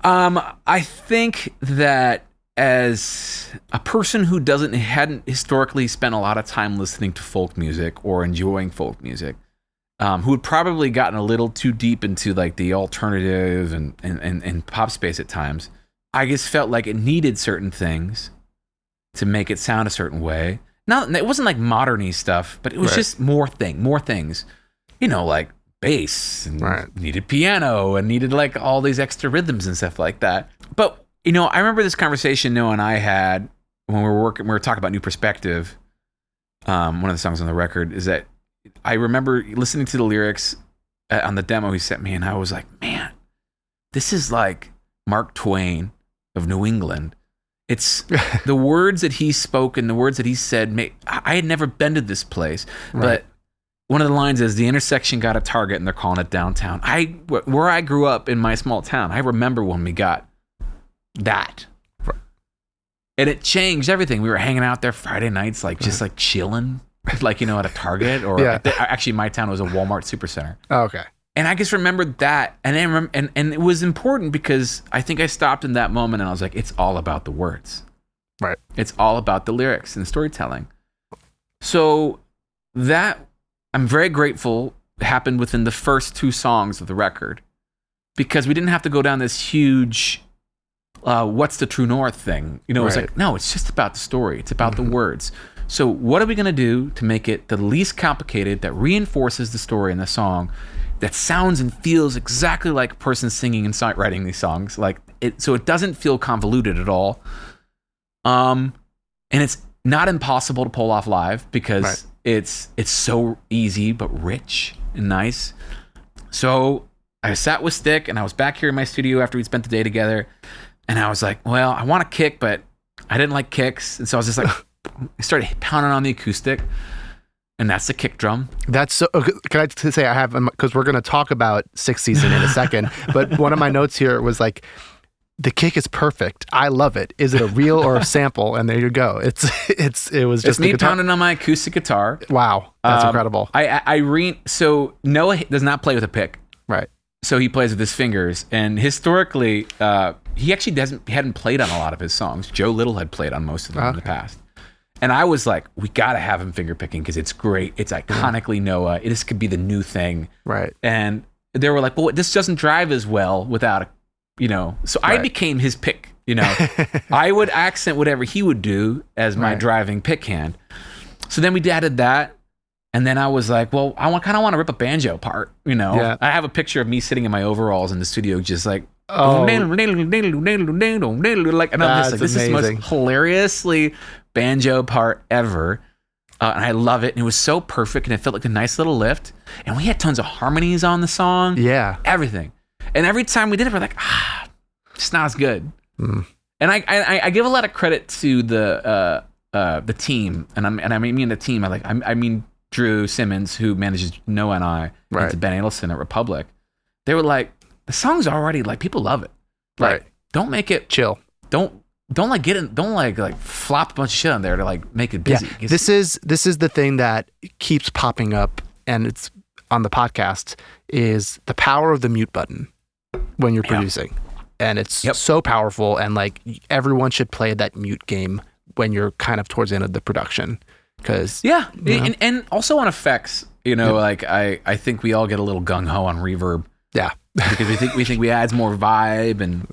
I think that as a person who hadn't historically spent a lot of time listening to folk music or enjoying folk music, who had probably gotten a little too deep into like the alternative and pop space at times, I just felt like it needed certain things to make it sound a certain way. It wasn't like modern-y stuff, but it was just more things, you know, like bass and needed piano and needed like all these extra rhythms and stuff like that. But, you know, I remember this conversation Noah and I had when we were talking about New Perspective. One of the songs on the record is that I remember listening to the lyrics on the demo he sent me, and I was like, man, this is like Mark Twain of New England. It's the words that he spoke and the words that he said. I had never been to this place, but one of the lines is, the intersection got a Target and they're calling it downtown. Where I grew up in my small town, I remember when we got that. And it changed everything. We were hanging out there Friday nights, like just like chilling. Like, you know, at a Target, or actually my town was a Walmart Supercenter. Oh, okay. And I just remembered that, and then and it was important because I think I stopped in that moment and I was like, it's all about the words. Right. It's all about the lyrics and storytelling. So that, I'm very grateful happened within the first 2 songs of the record, because we didn't have to go down this huge what's the true north thing. You know, it's like, no, it's just about the story. It's about the words. So what are we going to do to make it the least complicated, that reinforces the story in the song, that sounds and feels exactly like a person singing and writing these songs, like it, so it doesn't feel convoluted at all. And it's not impossible to pull off live, because it's so easy but rich and nice. So I sat with Stick, and I was back here in my studio after we'd spent the day together, and I was like, well, I want a kick, but I didn't like kicks, and so I was just like, I started pounding on the acoustic, and that's the kick drum. That's so. Can I say I have, because we're going to talk about Sixth Season in a second, but one of my notes here was like, the kick is perfect. I love it. Is it a reel or a sample? And there you go. It was just me pounding on my acoustic guitar. Wow, that's incredible. So Noah does not play with a pick, right? So he plays with his fingers, and historically, he actually hadn't played on a lot of his songs. Joe Little had played on most of them in the past. And I was like, we got to have him finger picking, because it's great. It's iconically Noah. This could be the new thing. Right. And they were like, well, this doesn't drive as well without a, you know. So I became his pick, you know. I would accent whatever he would do as my driving pick hand. So then we added that. And then I was like, well, I kind of want to rip a banjo part, you know. Yeah. I have a picture of me sitting in my overalls in the studio, just like, like, and I'm just like, this is the most hilariously banjo part ever, and I love it, and it was so perfect, and it felt like a nice little lift, and we had tons of harmonies on the song, everything, and every time we did it, we're like, it's not as good. And I give a lot of credit to the team, and I mean the team, I mean Drew Simmons, who manages Noah and I, and to Ben Adelson at Republic. They were like, the song's already like, people love it, like, don't make it chill, don't like get in, don't like flop a bunch of shit on there to like make it busy. Yeah. This is the thing that keeps popping up, and it's on the podcast, is the power of the mute button when you're producing. And it's so powerful, and like everyone should play that mute game when you're kind of towards the end of the production, because and also on effects, you know, like I think we all get a little gung-ho on reverb, because we think we adds more vibe, and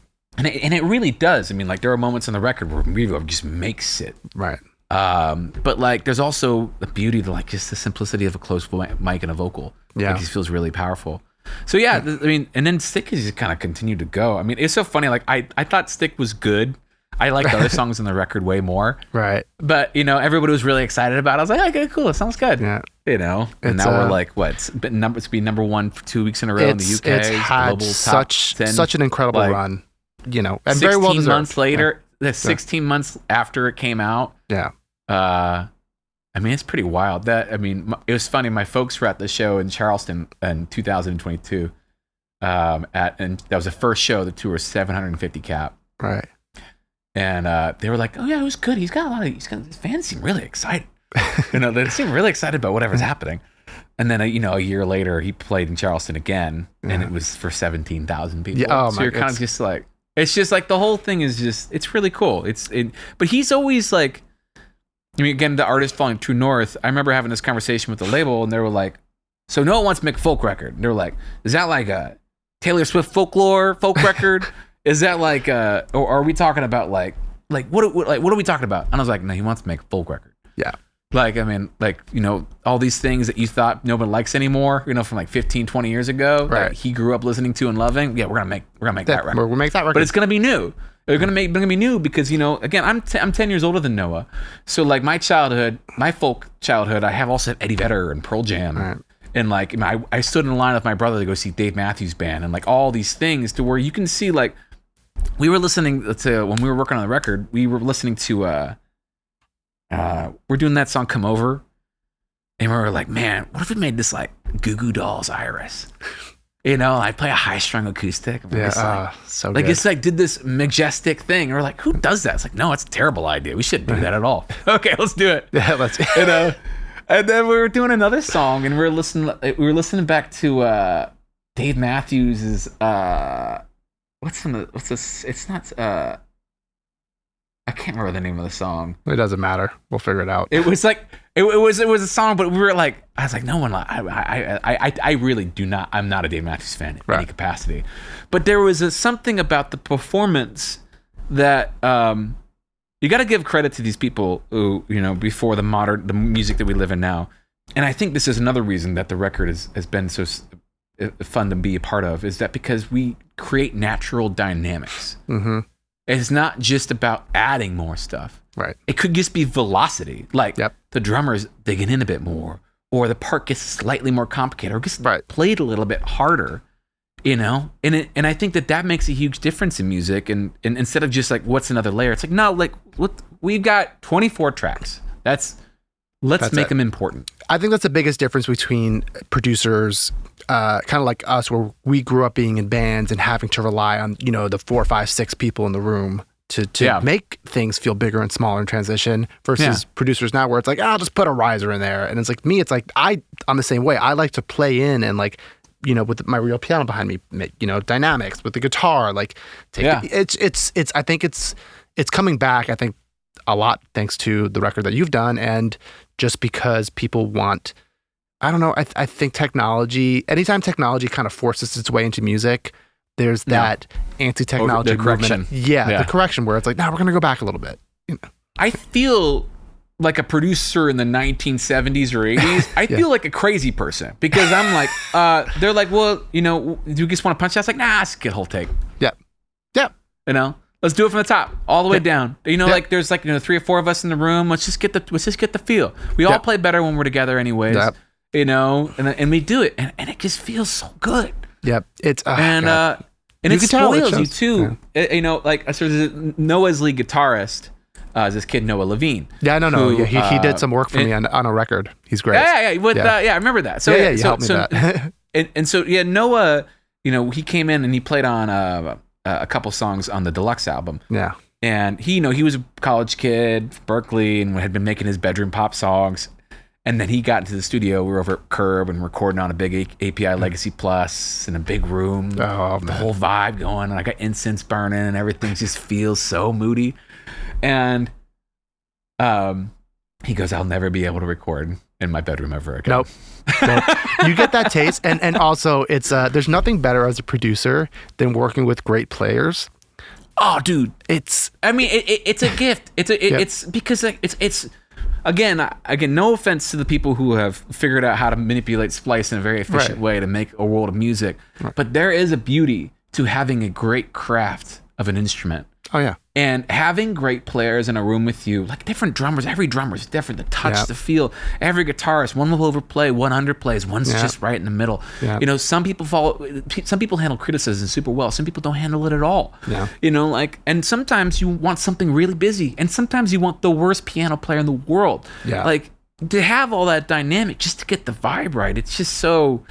it really does. I mean, like, there are moments on the record where reverb just makes it right. But like, there's also the beauty to like just the simplicity of a close mic and a vocal. Yeah, like, it feels really powerful. So I mean, and then Stick has just kind of continued to go. I mean, it's so funny. Like, I thought Stick was good. I liked other songs on the record way more. Right. But, you know, everybody was really excited about it. I was like, okay, cool. It sounds good. Yeah. You know, and now we're like, what? It's been number one for 2 weeks in a row in the UK. It's had such an incredible run, you know, and very well deserved. 16 months later, 16 months after it came out. Yeah. I mean, it's pretty wild. It was funny. My folks were at the show in Charleston in 2022. And that was the first show. The tour was 750 cap. Right. And they were like, "Oh yeah, it was good. His fans seem really excited. You know, they seem really excited about whatever's happening." And then, you know, a year later, he played in Charleston again, and it was for 17,000 people. Yeah, so you're kind of just like, it's just like the whole thing is just, it's really cool. But he's always like, I mean, again, the artist following True North. I remember having this conversation with the label, and they were like, "So Noah wants to make a folk record." And they were like, "Is that like a Taylor Swift folk record?" Is that like, or are we talking about like what are we talking about? And I was like, no, he wants to make a folk record. Yeah. Like, I mean, like, you know, all these things that you thought nobody likes anymore, you know, from like 15, 20 years ago, right, that he grew up listening to and loving. Yeah, we're gonna make that record. We'll make that record. But it's gonna be new. They're gonna be new because, you know, again, I'm 10 years older than Noah, so like my folk childhood, I have also Eddie Vedder and Pearl Jam. Right. And like, I stood in line with my brother to go see Dave Matthews Band, and like all these things to where you can see, like, we were listening to, when we were working on the record, we were listening to, we're doing that song Come Over, and we were like, man, what if we made this like Goo Goo Dolls Iris? You know, I play a high strung acoustic. So like, good. It's like, did this majestic thing. And we're like, who does that? It's like, no, it's a terrible idea. We shouldn't do that at all. Okay, let's do it. Yeah, let's. You know, and then we were doing another song, and we were listening back to Dave Matthews's. What's this? It's not. I can't remember the name of the song. It doesn't matter. We'll figure it out. It was like it was a song, but we were like, I was like, no one. I really do not. I'm not a Dave Matthews fan in any capacity, but there was something about the performance that you got to give credit to these people who, before the music that we live in now. And I think this is another reason that the record has been so fun to be a part of, is that because we create natural dynamics. Mm-hmm. It's not just about adding more stuff. Right. It could just be velocity. Like the drummer's digging in a bit more, or the part gets slightly more complicated, or gets played a little bit harder, And I think that makes a huge difference in music. And instead of just like, what's another layer? It's like, no, like, look, we've got 24 tracks. Let's make them important. I think that's the biggest difference between producers, kind of like us, where we grew up being in bands and having to rely on, the 4, 5, 6 people in the room to make things feel bigger and smaller in transition, versus producers now where it's like, I'll just put a riser in there. And it's like, me, it's like, I'm the same way. I like to play in and like, with my real piano behind me, dynamics with the guitar, like I think it's coming back. I think a lot thanks to the record that you've done, and just because people want, I don't know, I think technology, anytime technology kind of forces its way into music, there's that anti-technology movement. The correction where it's like, we're going to go back a little bit. I feel like a producer in the 1970s or 80s, I feel like a crazy person, because I'm like, they're like, well, do you just want to punch that? It's like, let's get a whole take. Yeah. Let's do it from the top all the way down. Like there's like 3 or 4 of us in the room. Let's just get the feel. We all play better when we're together, anyways. And we do it, and it just feels so good. Yep. It's and it spoils you too. Yeah. Like so there's Noah's lead guitarist. Is this kid Noah Levine? Yeah, no. He did some work for me on a record. He's great. I remember that. So you helped me with that. and so Noah, he came in and he played on a couple songs on the deluxe album. Yeah. And he was a college kid from Berkeley and had been making his bedroom pop songs. And then he got into the studio. We were over at Curb and recording on a big API Legacy Plus in a big room. Oh, the whole vibe going. And I got incense burning and everything just feels so moody. And he goes, I'll never be able to record in my bedroom ever again. Nope. You get that taste, and also it's there's nothing better as a producer than working with great players. Oh, dude, it's a gift. It's because it's again, no offense to the people who have figured out how to manipulate splice in a very efficient way to make a world of music, but there is a beauty to having a great craft of an instrument. Oh yeah. And having great players in a room with you, like different drummers, every drummer is different. The touch, the feel, every guitarist, one will overplay, one underplays, one's just right in the middle. Yeah. Some people handle criticism super well. Some people don't handle it at all. Yeah. And sometimes you want something really busy, and sometimes you want the worst piano player in the world. Yeah. Like to have all that dynamic just to get the vibe right. It's just so.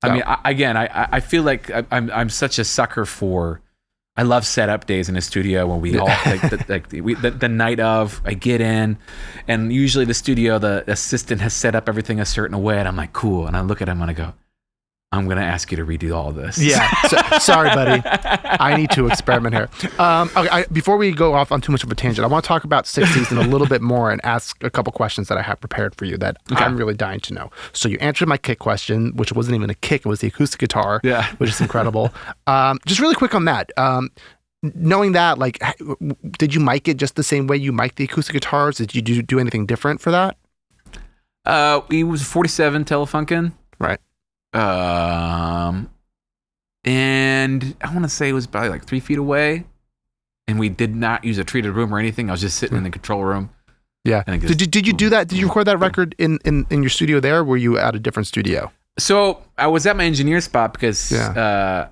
I feel like I'm such a sucker for. I love setup days in the studio when we all the night of. I get in, and usually the studio, the assistant has set up everything a certain way, and I'm like, cool. And I look at him and I go, I'm gonna ask you to redo all of this. Yeah, sorry, buddy. I need to experiment here. Okay, before we go off on too much of a tangent, I want to talk about 60s and a little bit more, and ask a couple questions that I have prepared for you that I'm really dying to know. So you answered my kick question, which wasn't even a kick; it was the acoustic guitar, which is incredible. Just really quick on that. Knowing that, like, did you mic it just the same way you mic the acoustic guitars? Did you do anything different for that? It was a 47 Telefunken. Right. And I want to say it was probably like 3 feet away, and we did not use a treated room or anything. I was just sitting in the control room. Yeah. Did you do that? Did you record that record in your studio there, or were you at a different studio? So I was at my engineer spot because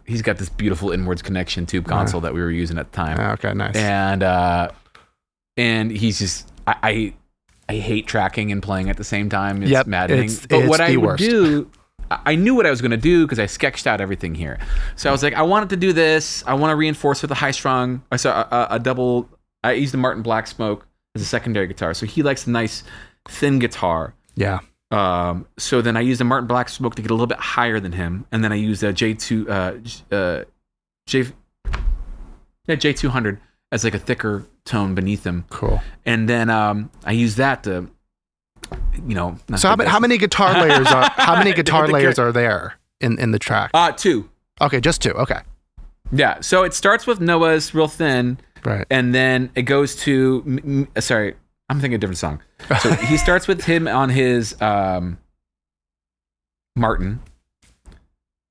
he's got this beautiful inwards connection tube console that we were using at the time. Okay, nice. And he's just I hate tracking and playing at the same time. It's maddening. But what I would do, I knew what I was going to do because I sketched out everything here. So I was like, I wanted to do this. I want to reinforce with a high strung. I saw a double. I used the Martin Black Smoke as a secondary guitar. So he likes a nice thin guitar. Yeah. So then I used a Martin Black Smoke to get a little bit higher than him, and then I used a J200, as like a thicker tone beneath him. Cool. And then I use that to, So how many guitar layers are there in the track? 2. Okay, just 2. Okay. Yeah. So it starts with Noah's real thin, right, and then it goes to sorry, I'm thinking a different song. So he starts with him on his Martin.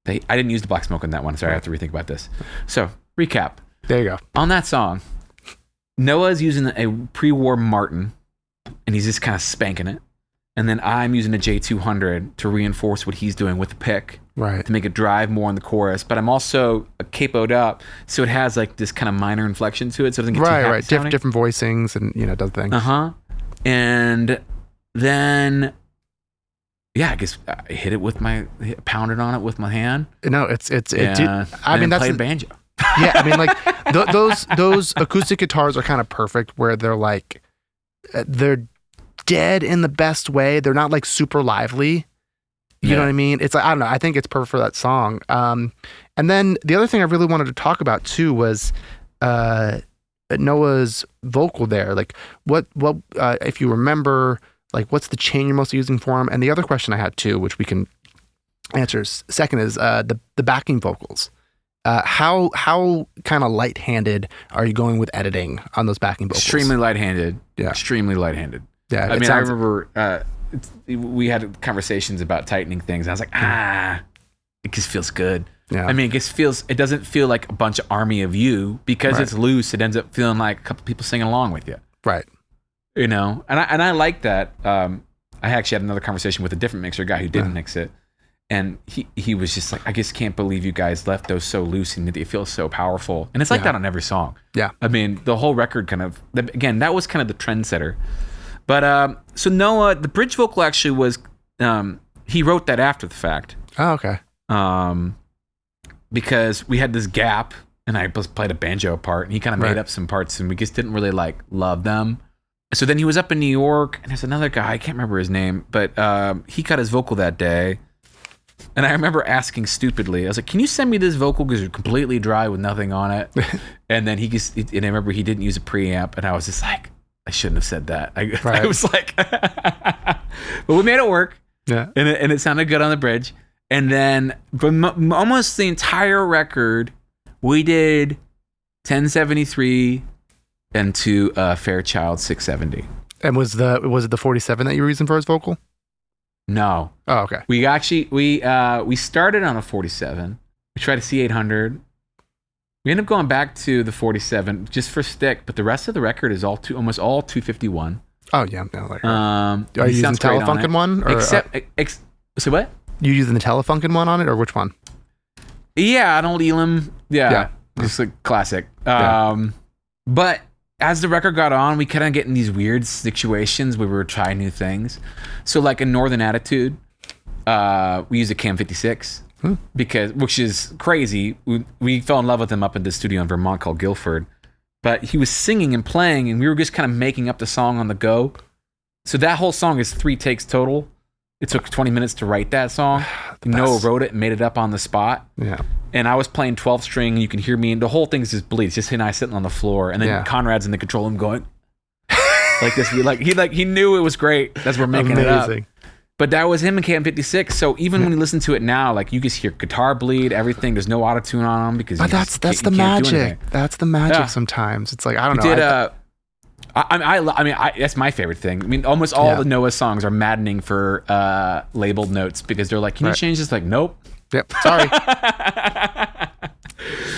I didn't use the Black Smoke on that one. Sorry, I have to rethink about this. So recap. There you go. On that song, Noah's using a pre-war Martin, and he's just kind of spanking it. And then I'm using a J200 to reinforce what he's doing with the pick, right, to make it drive more in the chorus. But I'm also capoed up, so it has like this kind of minor inflection to it, so it doesn't get too happy sounding. Different voicings, and does things. And then, I guess I hit it with pounded on it with my hand. No, it's that's played banjo. Yeah, I mean, like those acoustic guitars are kind of perfect, where they're like they're dead in the best way. They're not like super lively. You know what I mean? It's like, I don't know. I think it's perfect for that song. And then the other thing I really wanted to talk about too was Noah's vocal there. Like what if you remember, like what's the chain you're mostly using for him? And the other question I had too, which we can answer second, is the backing vocals. How kind of light-handed are you going with editing on those backing vocals? Extremely light-handed. Yeah. Extremely light-handed. Yeah. I mean, I remember we had conversations about tightening things. And I was like, it just feels good. Yeah. I mean, it doesn't feel like a bunch of army of you, because it's loose. It ends up feeling like a couple people singing along with you. Right. And I like that. I actually had another conversation with a different mixer guy who didn't mix it. And he was just like, I just can't believe you guys left those so loose and they feel so powerful. And it's like that on every song. Yeah. I mean, the whole record again, that was kind of the trendsetter. But so Noah, the bridge vocal actually was, he wrote that after the fact. Oh, okay. Because we had this gap and I just played a banjo part and he kind of made up some parts and we just didn't really like love them. So then he was up in New York and there's another guy, I can't remember his name, but he cut his vocal that day. And I remember asking stupidly, I was like, can you send me this vocal because it's completely dry with nothing on it? And then and I remember he didn't use a preamp and I was just like, I shouldn't have said that. I was like, but we made it work. Yeah. And it sounded good on the bridge. And then almost the entire record, we did 1073 and to Fairchild 670. And was it the 47 that you were using for his vocal? No. Oh, okay. We actually we started on a 47. We tried a C800. We ended up going back to the 47 just for stick, but the rest of the record is almost all 251. Oh yeah, no, like are you using the Telefunken one? Or, so what? You using the Telefunken one on it, or which one? Yeah, I don't Elam. Yeah, just like classic. But as the record got on, we kind of get in these weird situations where we were trying new things. So like in Northern Attitude, we used a Cam 56 which is crazy. We fell in love with him up in the studio in Vermont called Guilford. But he was singing and playing, and we were just kind of making up the song on the go. So that whole song is 3 takes total. It took 20 minutes to write that song. Noah wrote it and made it up on the spot. Yeah. And I was playing 12 string, and you can hear me, and the whole thing's just bleed. It's just him and I sitting on the floor, and then Conrad's in the control room going like this. He knew it was great as we're making it up. But that was him in Cam 56. So even when you listen to it now, like you just hear guitar bleed, everything. There's no auto-tune on them because that's the magic. That's the magic. Sometimes it's like I don't know. I mean, that's my favorite thing. I mean, almost all the Noah songs are maddening for labeled notes because they're like, "Can you change this?" Like, nope. Yep. Sorry.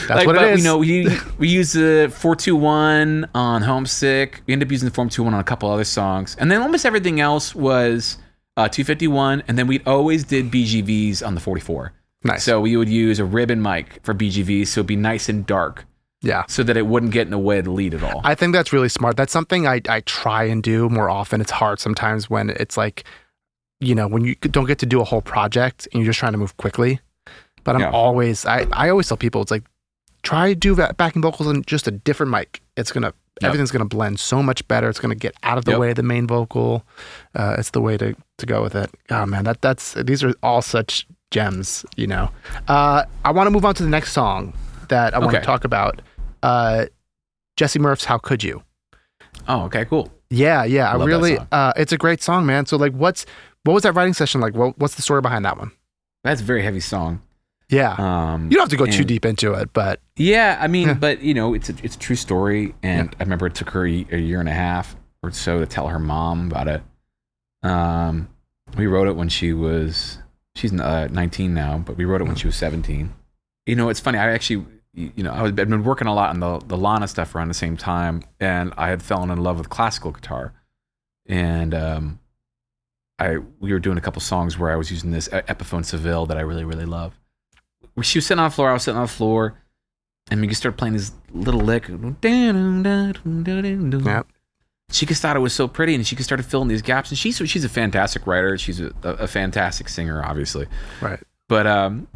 That's what it is. You know, we use the 421 on Homesick. We ended up using the 421 on a couple other songs, and then almost everything else was 251. And then we always did BGVs on the 44. Nice. So we would use a ribbon mic for BGVs, so it'd be nice and dark. Yeah. So that it wouldn't get in the way of the lead at all. I think that's really smart. That's something I try and do more often. It's hard sometimes when it's like, you know, when you don't get to do a whole project and you're just trying to move quickly. But I always tell people, it's like, try to do backing vocals on just a different mic. It's going to, everything's going to blend so much better. It's going to get out of the way of the main vocal. It's the way to go with it. Oh man, these are all such gems, you know. I want to move on to the next song that I want to talk about. Jessie Murph's "How Could You." Oh, okay, cool. Yeah. I love really, that it's a great song, man. So like, what was that writing session like? What's the story behind that one? That's a very heavy song. Yeah. You don't have to go too deep into it, but yeah, I mean, but you know, it's a true story, and I remember it took her a year and a half or so to tell her mom about it. We wrote it when she's 19 now, but we wrote it when she was 17. You know, it's funny. I actually, you know, I'd been working a lot on the Lana stuff around the same time, and I had fallen in love with classical guitar, and we were doing a couple songs where I was using this Epiphone Seville that I really, really love. She was sitting on the floor, I was sitting on the floor, and we started playing this little lick. Yep. She just thought it was so pretty, and she just started filling these gaps. And she's a fantastic writer. She's a fantastic singer, obviously. Right. But I've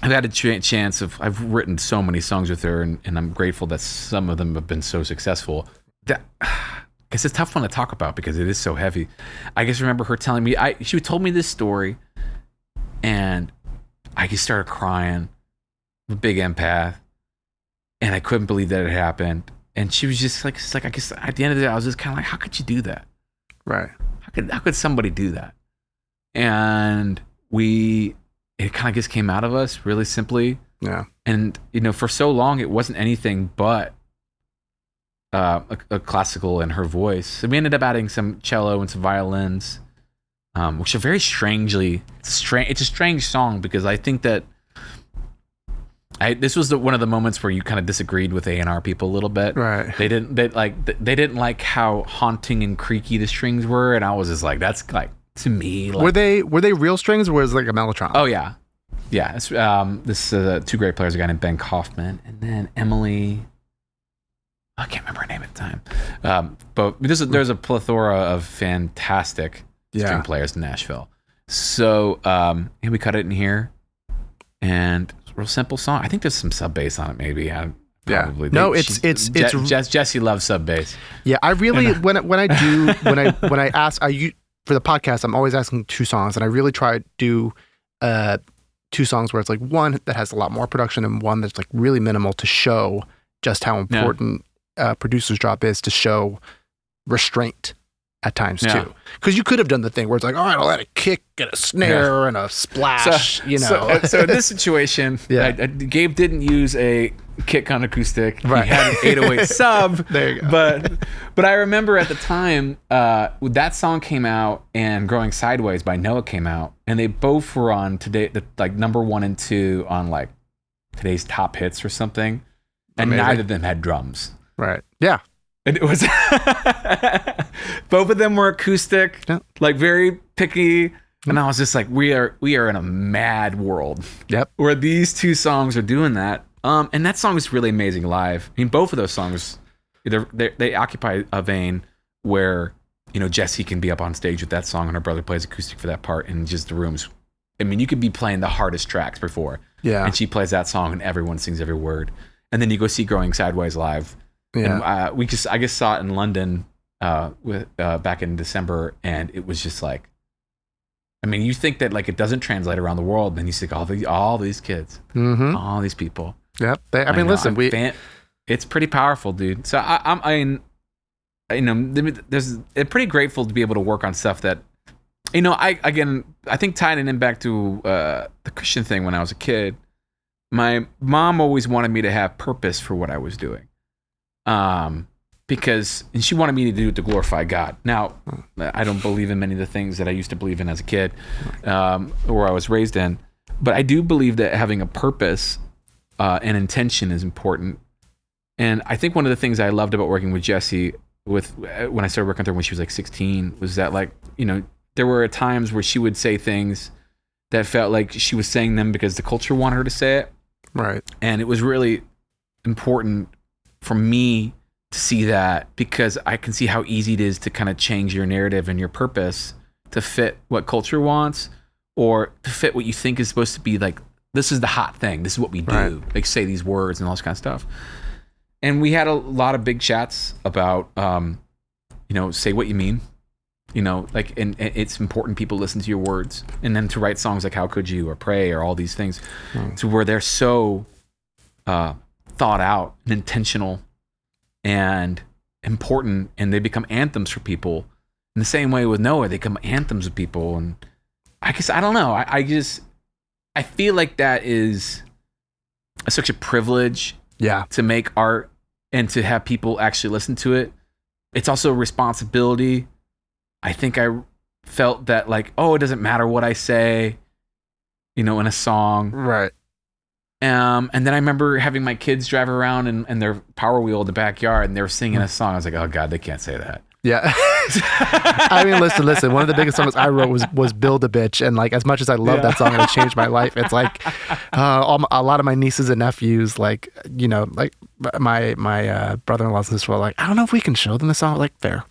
had a chance I've written so many songs with her, and I'm grateful that some of them have been so successful. That I guess it's a tough one to talk about because it is so heavy. I just remember her telling me, she told me this story, and I just started crying. I'm a big empath, and I couldn't believe that it happened. And she was just like I guess at the end of the day, I was just kind of like, how could you do that? Right. How could somebody do that? And it kind of just came out of us really simply. Yeah. And you know, for so long, it wasn't anything but a classical in her voice. So we ended up adding some cello and some violins, which are very it's a strange song because I think that this was one of the moments where you kind of disagreed with A&R people a little bit. Right. They didn't like how haunting and creaky the strings were, and I was just like, that's like, to me, like, were they real strings or was it like a mellotron? Oh yeah. It's, this two great players, a guy named Ben Kaufman and then Emily, I can't remember her name at the time. But there's a plethora of fantastic string players in Nashville. So and we cut it in here, and real simple song. I think there's some sub bass on it, maybe. Probably. No, Jessie loves sub bass. Yeah, I really when I ask for the podcast, I'm always asking 2 songs, and I really try to do 2 songs where it's like one that has a lot more production and one that's like really minimal to show just how important producer's job is to show restraint at times too. Because you could have done the thing where it's like, all right, I'll add a kick and a snare and a splash, So in this situation, Gabe didn't use a kick on acoustic. Right. He had an 808 sub. There you go. But I remember at the time, that song came out and Growing Sideways by Noah came out, and they both were on like number 1 and 2 on like today's top hits or something. And neither of them had drums. Right. Yeah. And it was both of them were acoustic, like very picky. And I was just like, we are in a mad world. Yep. Where these 2 songs are doing that. And that song is really amazing live. I mean, both of those songs, they occupy a vein where, you know, Jessie can be up on stage with that song and her brother plays acoustic for that part, and just the rooms. I mean, you could be playing the hardest tracks before. Yeah. And she plays that song and everyone sings every word. And then you go see Growing Sideways live. Yeah. And I just saw it in London back in December, and it was just like, I mean, you think that like it doesn't translate around the world, and then you think all these kids, all these people. Yep. Listen, it's pretty powerful, dude. So I'm pretty grateful to be able to work on stuff that, you know, I think tying it in back to the Christian thing when I was a kid, my mom always wanted me to have purpose for what I was doing. Because she wanted me to do it to glorify God. Now, I don't believe in many of the things that I used to believe in as a kid, or I was raised in, but I do believe that having a purpose and intention is important. And I think one of the things I loved about working with Jessie when I started working with her when she was like 16 was that, like, you know, there were times where she would say things that felt like she was saying them because the culture wanted her to say it. Right. And it was really important for me to see that, because I can see how easy it is to kind of change your narrative and your purpose to fit what culture wants, or to fit what you think is supposed to be like, this is the hot thing, this is what we do, right. Like say these words and all this kind of stuff. And we had a lot of big chats about, you know, say what you mean, you know, like, and it's important people listen to your words, and then to write songs like How Could You or Pray or all these things, to where they're so thought out and intentional, and important, and they become anthems for people. In the same way with Noah, they become anthems of people. And I guess, I don't know. I feel like that is such a privilege to make art and to have people actually listen to it. It's also a responsibility. I think I felt that like, it doesn't matter what I say, in a song. Right. And then I remember having my kids drive around and their Power Wheel in the backyard, and they were singing a song. I was like, oh God, they can't say that. Yeah. I mean, listen. One of the biggest songs I wrote was "Build a Bitch," and like as much as I love that song and it changed my life, it's like a lot of my nieces and nephews, like like my brother-in-law and sister were like, I don't know if we can show them the song. Like, fair.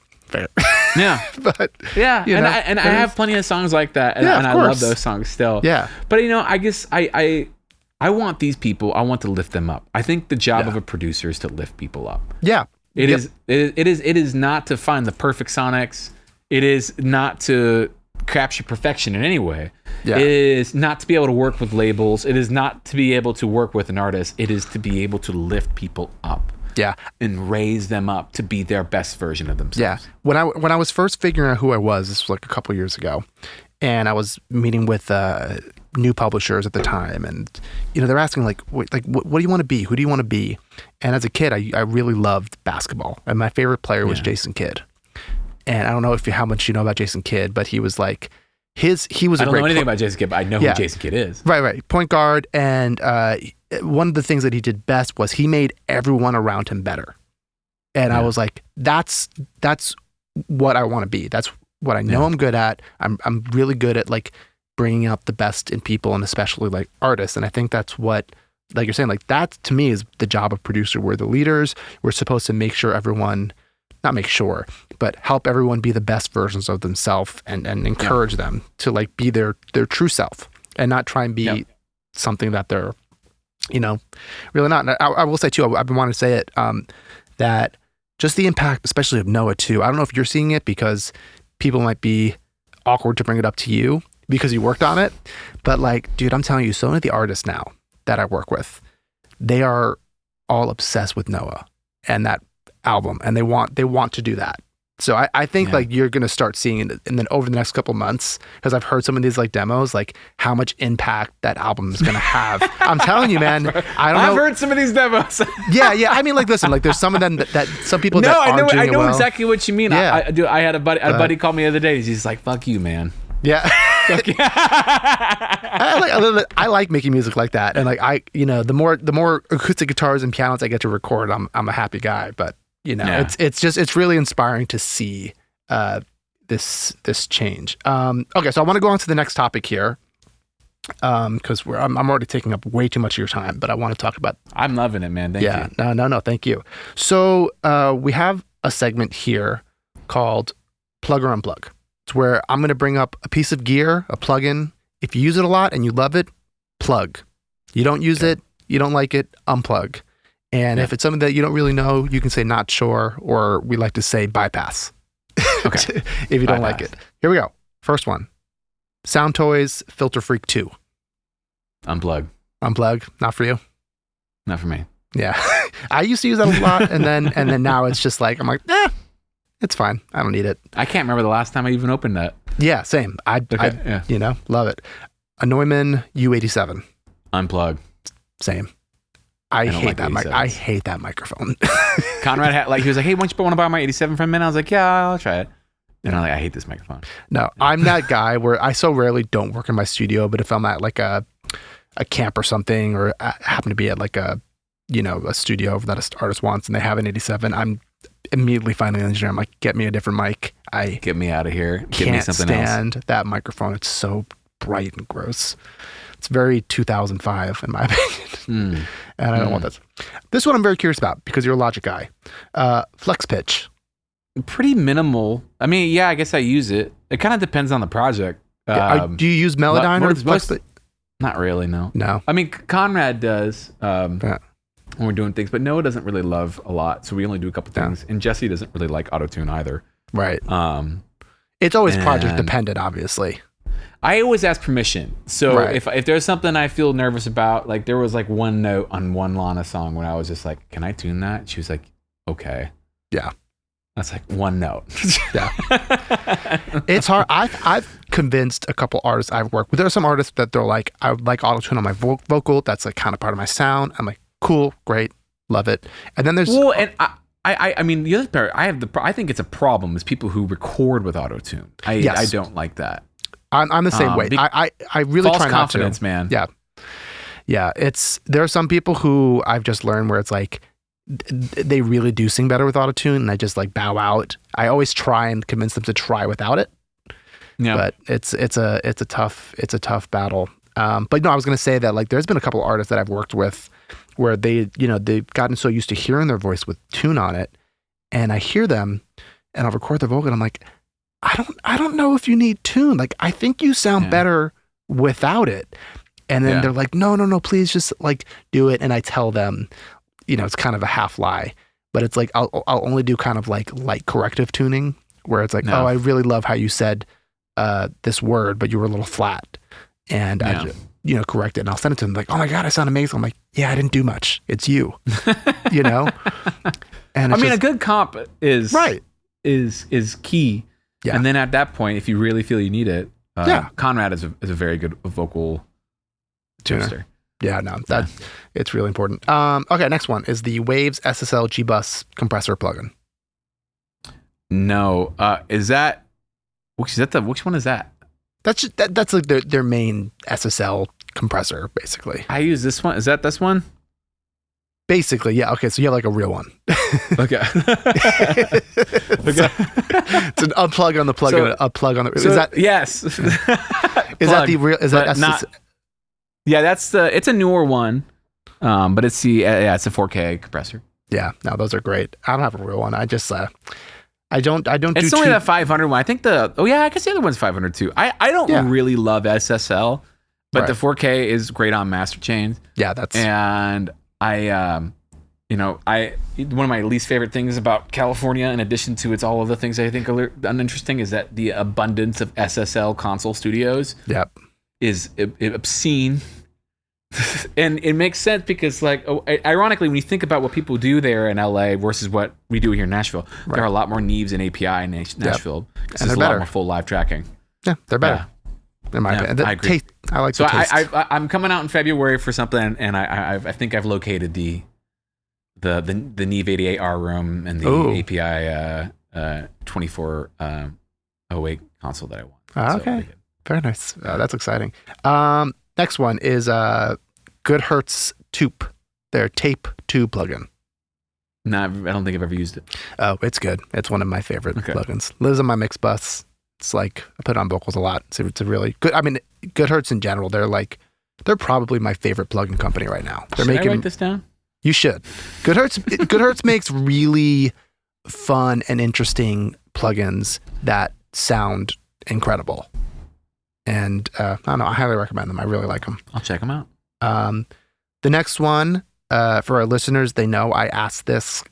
Yeah. But yeah, and I have plenty of songs like that, and I love those songs still. Yeah. But I guess I want these people. I want to lift them up. I think the job of a producer is to lift people up. Yeah. It is not to find the perfect sonics. It is not to capture perfection in any way. Yeah. It is not to be able to work with labels. It is not to be able to work with an artist. It is to be able to lift people up. Yeah. And raise them up to be their best version of themselves. Yeah. When I was first figuring out who I was, this was like a couple years ago, and I was meeting with new publishers at the time, and they're asking like what do you want to be? Who do you want to be? And as a kid, I really loved basketball, and my favorite player was Jason Kidd. And I don't know how much you know about Jason Kidd, but he was like he was a great. I don't know anything about Jason Kidd, but I know who Jason Kidd is. Right. Point guard, and one of the things that he did best was he made everyone around him better. And I was like, that's what I want to be. That's what I know I'm good at. I'm really good at like bringing out the best in people, and especially like artists. And I think that's what, like you're saying, like that to me is the job of producer. We're the leaders. We're supposed to make sure not make sure, but help everyone be the best versions of themselves and encourage them to like be their true self and not try and be something that they're, really not. And I will say too, I've been wanting to say it, that just the impact, especially of Noah too. I don't know if you're seeing it because people might be awkward to bring it up to you because you worked on it. But like, dude, I'm telling you, so many of the artists now that I work with, they are all obsessed with Noah and that album, and they want to do that. So I think like you're going to start seeing it, and then over the next couple months, because I've heard some of these like demos, like how much impact that album is going to have. I'm telling you, man. I've heard some of these demos. yeah. I mean, like, listen, like there's some of them that some people that aren't doing I know well. Exactly what you mean. Yeah. I had a buddy call me the other day. He's like, "Fuck you, man." Yeah. I like making music like that, and like the more acoustic guitars and pianos I get to record, I'm a happy guy. But it's really inspiring to see this change. Okay, so I want to go on to the next topic here, because I'm already taking up way too much of your time, but I want to talk about. I'm loving it, man. Thank you. No, thank you. So we have a segment here called Plug or Unplug. It's where I'm going to bring up a piece of gear, a plugin. If you use it a lot and you love it, plug. You don't use it, you don't like it, unplug. And if it's something that you don't really know, you can say not sure, or we like to say bypass. Okay. If you don't like it. Here we go. First one. Sound Toys Filter Freak 2. Unplug. Unplug. Not for you? Not for me. Yeah. I used to use that a lot, and then now it's just like, I'm like, it's fine. I don't need it. I can't remember the last time I even opened that. Yeah, same. I love it. A Neumann U87. Unplug. Same. I hate that mic. I hate that microphone. Conrad had he was like, "Hey, want to buy my 87 from a minute?" I was like, "Yeah, I'll try it." And I'm like, "I hate this microphone." No, I'm that guy where I so rarely don't work in my studio, but if I'm at like a camp or something, or I happen to be at like a studio that an artist wants and they have an 87, I'm immediately finding an engineer. I'm like, get me a different mic. Get me out of here. Get me something else. Can't stand that microphone. It's so bright and gross. It's very 2005 in my opinion. And I don't want this. This one I'm very curious about because you're a Logic guy. Flex pitch. Pretty minimal. I mean, yeah, I guess I use it. It kind of depends on the project. Do you use Melodyne or Flex pitch? Not really, no. No. I mean, Conrad does when we're doing things, but Noah doesn't really love a lot, so we only do a couple things. And Jessie doesn't really like auto-tune either. Right. It's always project dependent, obviously. I always ask permission. So if there's something I feel nervous about, like there was like one note on one Lana song when I was just like, "Can I tune that?" She was like, okay. Yeah. That's like one note. Yeah. It's hard. I've convinced a couple artists I've worked with. There are some artists that they're like, I would like auto-tune on my vocal. That's like kind of part of my sound. I'm like, cool, great, love it. And then there's... Well, and I mean, the other part, I think it's a problem is people who record with auto-tune. I don't like that. I'm the same way. I really try not to. False confidence, man. Yeah. Yeah. There are some people who I've just learned where it's like, they really do sing better with autotune, and I just like bow out. I always try and convince them to try without it. Yeah. But it's a tough battle. But no, I was going to say that like there's been a couple of artists that I've worked with where they've gotten so used to hearing their voice with tune on it, and I hear them and I'll record their vocal and I'm like, I don't know if you need tune. Like, I think you sound better without it. And then they're like, no, please just like do it. And I tell them, it's kind of a half lie, but it's like, I'll only do kind of like light corrective tuning where it's like, oh, I really love how you said this word, but you were a little flat. And I just, correct it. And I'll send it to them like, oh my God, I sound amazing. I'm like, yeah, I didn't do much. It's you, And a good comp is right. is key. Yeah. And then at that point, if you really feel you need it, Conrad is a very good vocal tuner. Yeah, no, it's really important. Okay, next one is the Waves SSL G-Bus compressor plugin. No, which one is that? That's like their main SSL compressor, basically. I use this one. Is that this one? Basically, yeah. Okay, so you have like a real one. Okay. It's an unplug on the plug and a plug on the. So, is that yes? Is that the real? Is that not? Yeah, it's a newer one, but it's it's a 4K compressor. Yeah, no, those are great. I don't have a real one. I just I don't. It's only the 500 one. I think I guess the other one's 500 too. I don't really love SSL, but the 4K is great on master chains. Yeah, and one of my least favorite things about California, in addition to all of the things I think are uninteresting, is that the abundance of SSL console studios. Yep. Is obscene. And it makes sense because, like, ironically, when you think about what people do there in LA versus what we do here in Nashville, there are a lot more Neves and API in Nashville because there's a lot more full live tracking. Yeah, they're better. In my opinion. I agree. I like so the taste. I'm coming out in February for something, and I think I've located the Neve 88R room and the API 2408 console that I want. Okay. Very nice. That's exciting. Next one is Goodhertz Toop, their Tape 2 plugin. No, I don't think I've ever used it. Oh, it's good. It's one of my favorite plugins. Lives on my mix bus. It's like, I put it on vocals a lot. It's a really good, I mean, Goodhertz in general, they're probably my favorite plugin company right now. Should I write this down? You should. Goodhertz makes really fun and interesting plugins that sound incredible. And I don't know, I highly recommend them. I really like them. I'll check them out. The next one, for our listeners, they know I asked this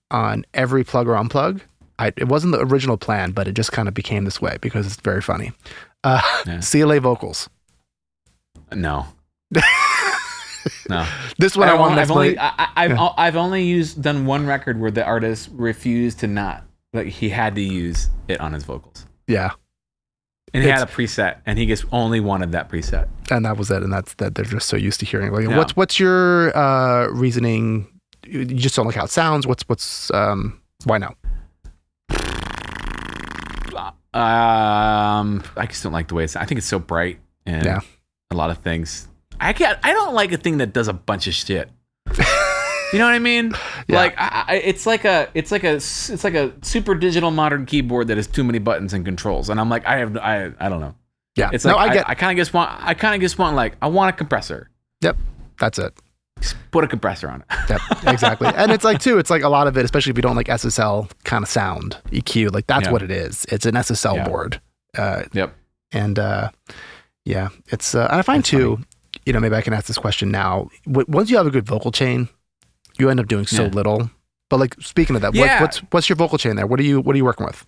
on every plug or unplug. It wasn't the original plan, but it just kind of became this way because it's very funny. CLA vocals. No. No. This one I've only done one record where the artist refused to not, like, he had to use it on his vocals. Yeah. And he had a preset, and he just only wanted that preset. And that was it. And that's that. They're just so used to hearing. Like, what's your reasoning? You just don't like how it sounds. What's why no? I just don't like the way it's. I think it's so bright and a lot of things. I don't like a thing that does a bunch of shit. You know what I mean? Yeah. Like it's like a super digital modern keyboard that has too many buttons and controls, and I'm like, I don't know. Yeah, it's like I kind of just want like, I want a compressor. Yep, that's it. Just put a compressor on it. Yep, exactly. And it's like a lot of it, especially if you don't like SSL kind of sound EQ, like that's what it is. It's an SSL board. Yep. And it's and I find that's too, funny. Maybe I can ask this question now. Once you have a good vocal chain, you end up doing so little. But like, speaking of that, what's your vocal chain there? What are you working with?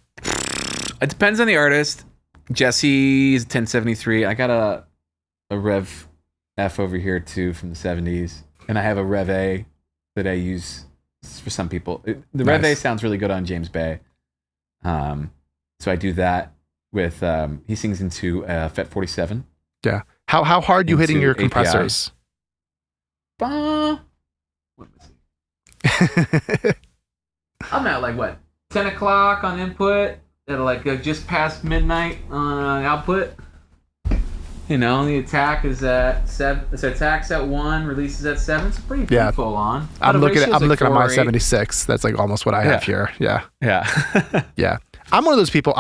It depends on the artist. Jessie's 1073. I got a Rev F over here too from the 70s, and I have a Rev A that I use for some people. The Rev A sounds really good on James Bay. So I do that with, he sings into FET 47. Yeah. How hard you hitting your compressors? Let me see. I'm at like what, 10 o'clock on input, at like just past midnight on output. You know, the attack is at 7. So attack's at 1, releases at 7. It's pretty full on. I'm looking at my 76. That's like almost what I have here. Yeah. Yeah. Yeah. I'm one of those people.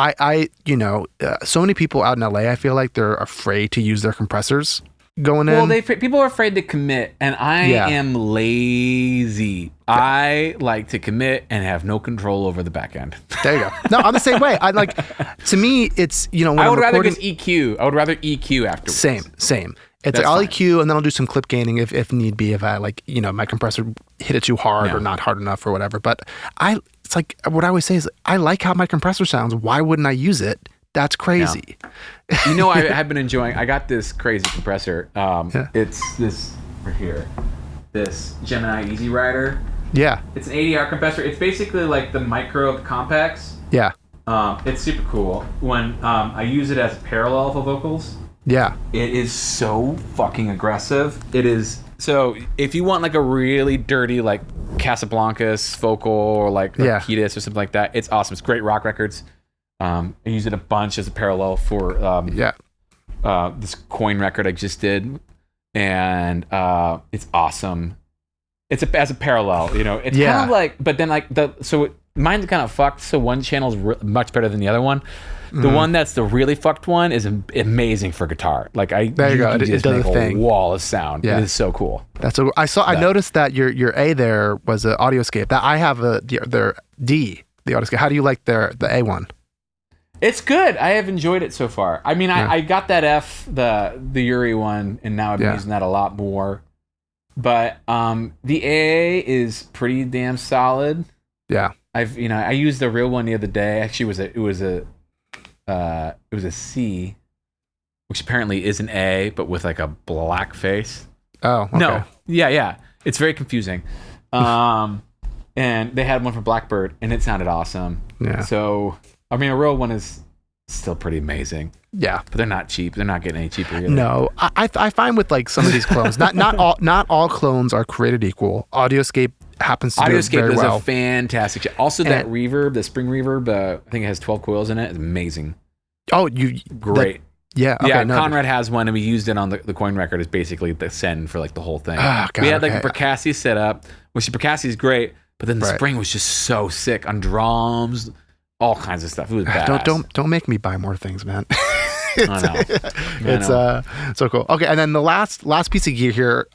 So many people out in LA, I feel like they're afraid to use their compressors going in. Well, people are afraid to commit, and I am lazy. Yeah. I like to commit and have no control over the back end. There you go. No, I'm the same way. To me, it's, when I would rather just EQ. I would rather EQ afterwards. Same. It's like I'll EQ and then I'll do some clip gaining if need be, if I my compressor hit it too hard or not hard enough or whatever. But it's like what I always say is I like how my compressor sounds. Why wouldn't I use it? That's crazy. Yeah. I've been enjoying. I got this crazy compressor. It's this right here, this Gemini Easy Rider. Yeah. It's an 80R compressor. It's basically like the micro of the compacts. Yeah. It's super cool. When I use it as parallel for vocals. Yeah. It is so fucking aggressive. It is. So if you want like a really dirty like Casablancas vocal or like Kiedis or something like that, it's awesome. It's great rock records. I use it a bunch as a parallel for this Coin record I just did, and it's awesome. It's as a parallel, It's kind of like, but then like mine's kind of fucked. So one channel is much better than the other one. The one that's the really fucked one is amazing for guitar. Like you go. It does make a thing. Wall of sound. Yeah. It is so cool. That's so cool. I noticed that your A there was an Audioscape. That I have their D, the Audioscape. How do you like the A one? It's good. I have enjoyed it so far. I mean, I got that F, the Uri one, and now I've been using that a lot more. But the A is pretty damn solid. Yeah. I used the real one the other day. Actually, it was a C, which apparently is an A, but with like a black face. Oh, okay. No. Yeah. It's very confusing. And they had one for Blackbird, and it sounded awesome. Yeah. So, I mean, a real one is still pretty amazing. Yeah. But they're not cheap. They're not getting any cheaper either. No. I find with like some of these clones, not all clones are created equal. Audioscape happens to do it very well. Audioscape does a fantastic job. Also, that reverb, the spring reverb, I think it has 12 coils in it. It's amazing. Oh, great. Yeah. Okay, yeah. Conrad has one, and we used it on the Coin record. Is basically the send for like the whole thing. Oh, God, we had like a Percassi set up, which the Percassi is great, but then the spring was just so sick on drums, all kinds of stuff. It was badass. Don't make me buy more things, man. It's so cool. Okay, and then the last piece of gear here.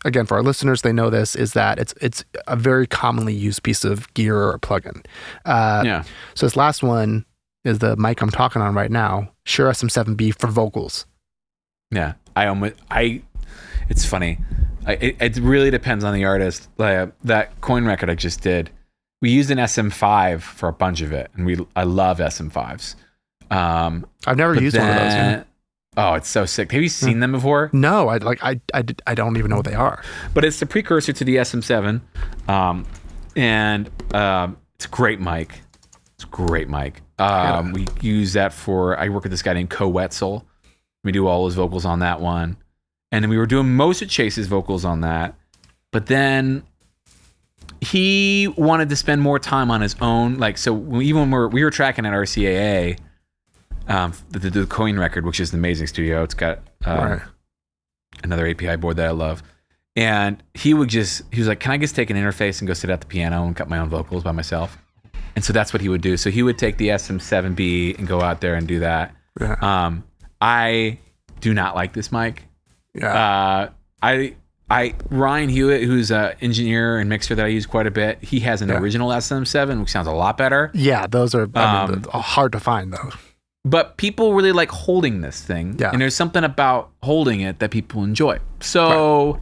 Again, for our listeners, they know this, is that it's a very commonly used piece of gear or plugin. So this last one is the mic I'm talking on right now, Shure SM7B for vocals. Yeah, it's funny. It really depends on the artist. Like that Coin record I just did, we used an SM5 for a bunch of it, and I love SM5s. I've never used one of those. Yeah. Oh, it's so sick. Have you seen them before? No, I don't even know what they are. But it's the precursor to the SM7, and it's a great mic. It's a great mic. We use that I work with this guy named Co Wetzel. We do all his vocals on that one, and then we were doing most of Chase's vocals on that. But then he wanted to spend more time on his own. Like, so even when we were tracking at RCAA. The Coin record, which is an amazing studio. It's got another API board that I love. And he was like, can I just take an interface and go sit at the piano and cut my own vocals by myself? And so that's what he would do. So he would take the SM7B and go out there and do that. Yeah. I do not like this mic. Yeah. Ryan Hewitt, who's an engineer and mixer that I use quite a bit, he has an original SM7, which sounds a lot better. Yeah, those are hard to find though. But people really like holding this thing. Yeah. And there's something about holding it that people enjoy. So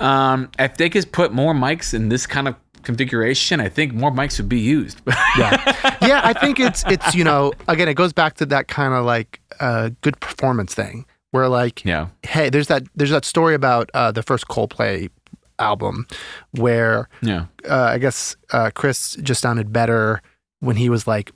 if they could put more mics in this kind of configuration, I think more mics would be used. Yeah, I think it's again, it goes back to that kind of like good performance thing where like, hey, there's that story about the first Coldplay album where I guess Chris just sounded better when he was like,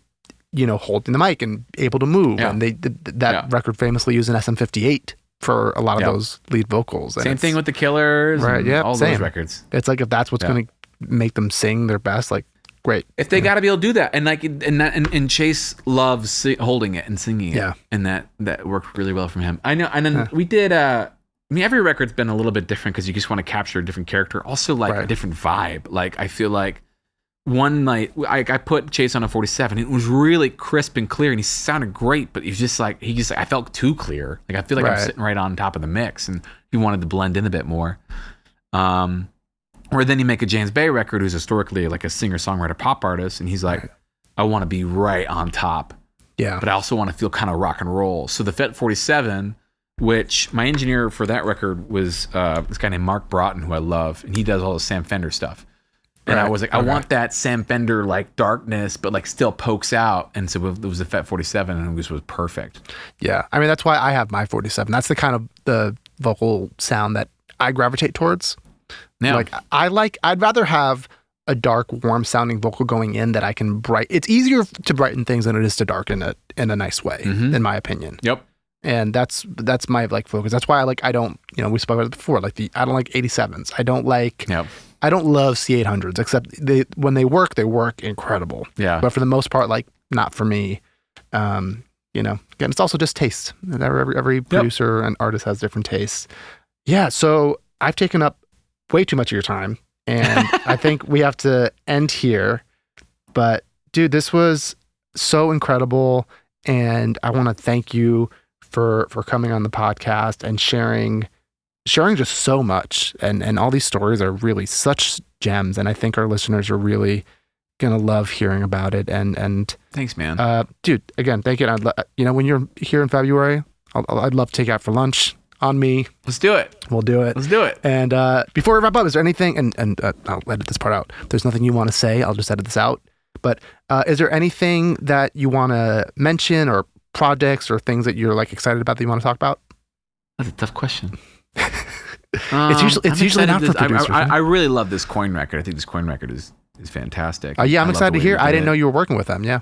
holding the mic and able to move. And they that record famously used an SM58 for a lot of those lead vocals. And same thing with the Killers, right? And yeah, all same. those records. It's like if that's what's going to make them sing their best, like great. If they got to be able to do that, and Chase loves holding it and singing it, and that worked really well from him. I know, and then we did. Every record's been a little bit different because you just want to capture a different character, also like a different vibe. Like I feel like one night I put Chase on a 47. It was really crisp and clear, and he sounded great. But he's just like I felt too clear. Like I feel like I'm sitting right on top of the mix, and he wanted to blend in a bit more. Or then you make a James Bay record, who's historically like a singer-songwriter pop artist, and he's like, I want to be right on top. Yeah. But I also want to feel kind of rock and roll. So the FET 47, which my engineer for that record was this guy named Mark Broughton, who I love, and he does all the Sam Fender stuff. And I was like, I want that Sam Fender like darkness, but like still pokes out. And so it was the FET 47, and it was perfect. Yeah. I mean, that's why I have my 47. That's the kind of the vocal sound that I gravitate towards. Yeah. I'd rather have a dark, warm sounding vocal going in that I can it's easier to brighten things than it is to darken it in a nice way, in my opinion. Yep. And that's my like focus. That's why I don't, we spoke about it before, I don't like 87s. I don't love C800s, except when they work incredible. Yeah. But for the most part, like not for me. Again, it's also just taste. Every producer and artist has different tastes. Yeah. So I've taken up way too much of your time, and I think we have to end here. But dude, this was so incredible, and I want to thank you for coming on the podcast and sharing just so much, and all these stories are really such gems, and I think our listeners are really gonna love hearing about it. And thanks, man. Dude, again, thank you. And when you're here in February, I'd love to take you out for lunch. On me. Let's do it. We'll do it. Let's do it. And before we wrap up, is there anything, and I'll edit this part out. If there's nothing you want to say, I'll just edit this out. But is there anything that you want to mention, or projects or things that you're like excited about that you want to talk about? That's a tough question. It's usually not for producers. I really love this Coin record. I think this Coin record is fantastic. Yeah, I'm excited to hear. I didn't know you were working with them. Yeah.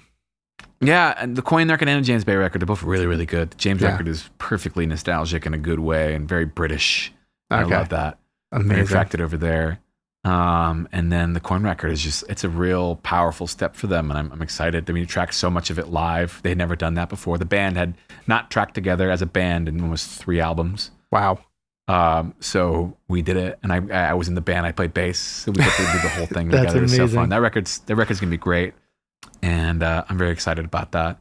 Yeah, and the Coin record and the James Bay record, they're both really, really good. The James record is perfectly nostalgic in a good way and very British. I love that. Amazing. Very attracted over there. And then the Coin record is it's a real powerful step for them, and I'm excited. I mean, you tracked so much of it live. They had never done that before. The band had not tracked together as a band in almost 3 albums. Wow. So we did it, and I was in the band. I played bass, so we got to do the whole thing That's together. amazing. It was so fun. That record's gonna be great. And I'm very excited about that.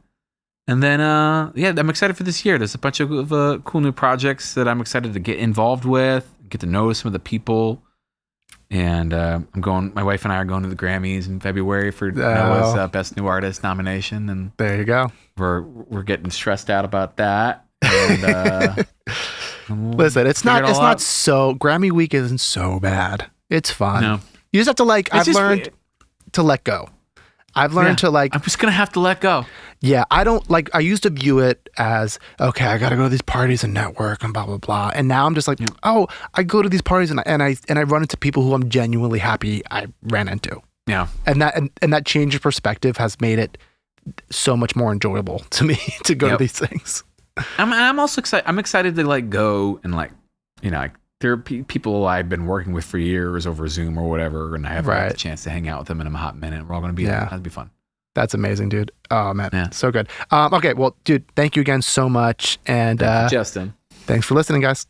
And then, I'm excited for this year. There's a bunch of cool new projects that I'm excited to get involved with, get to know some of the people. And my wife and I are going to the Grammys in February for Noah's Best New Artist nomination. And there you go. We're getting stressed out about that. And, listen, it's not so, Grammy week isn't so bad. It's fun. No. You just have to I've learned to let go. I've learned to I'm just going to have to let go. Yeah. I used to view it as, okay, I got to go to these parties and network and blah, blah, blah. And now I'm just like, I go to these parties and I run into people who I'm genuinely happy I ran into. Yeah. And that change of perspective has made it so much more enjoyable to me to go to these things. I'm also excited. I'm excited to go and there are people I've been working with for years over Zoom or whatever, and I haven't had the chance to hang out with them in a hot minute. We're all going to be there. That'd be fun. That's amazing, dude. Oh, man. So good. Okay, well, dude, thank you again so much. And thank you, Justin. Thanks for listening, guys.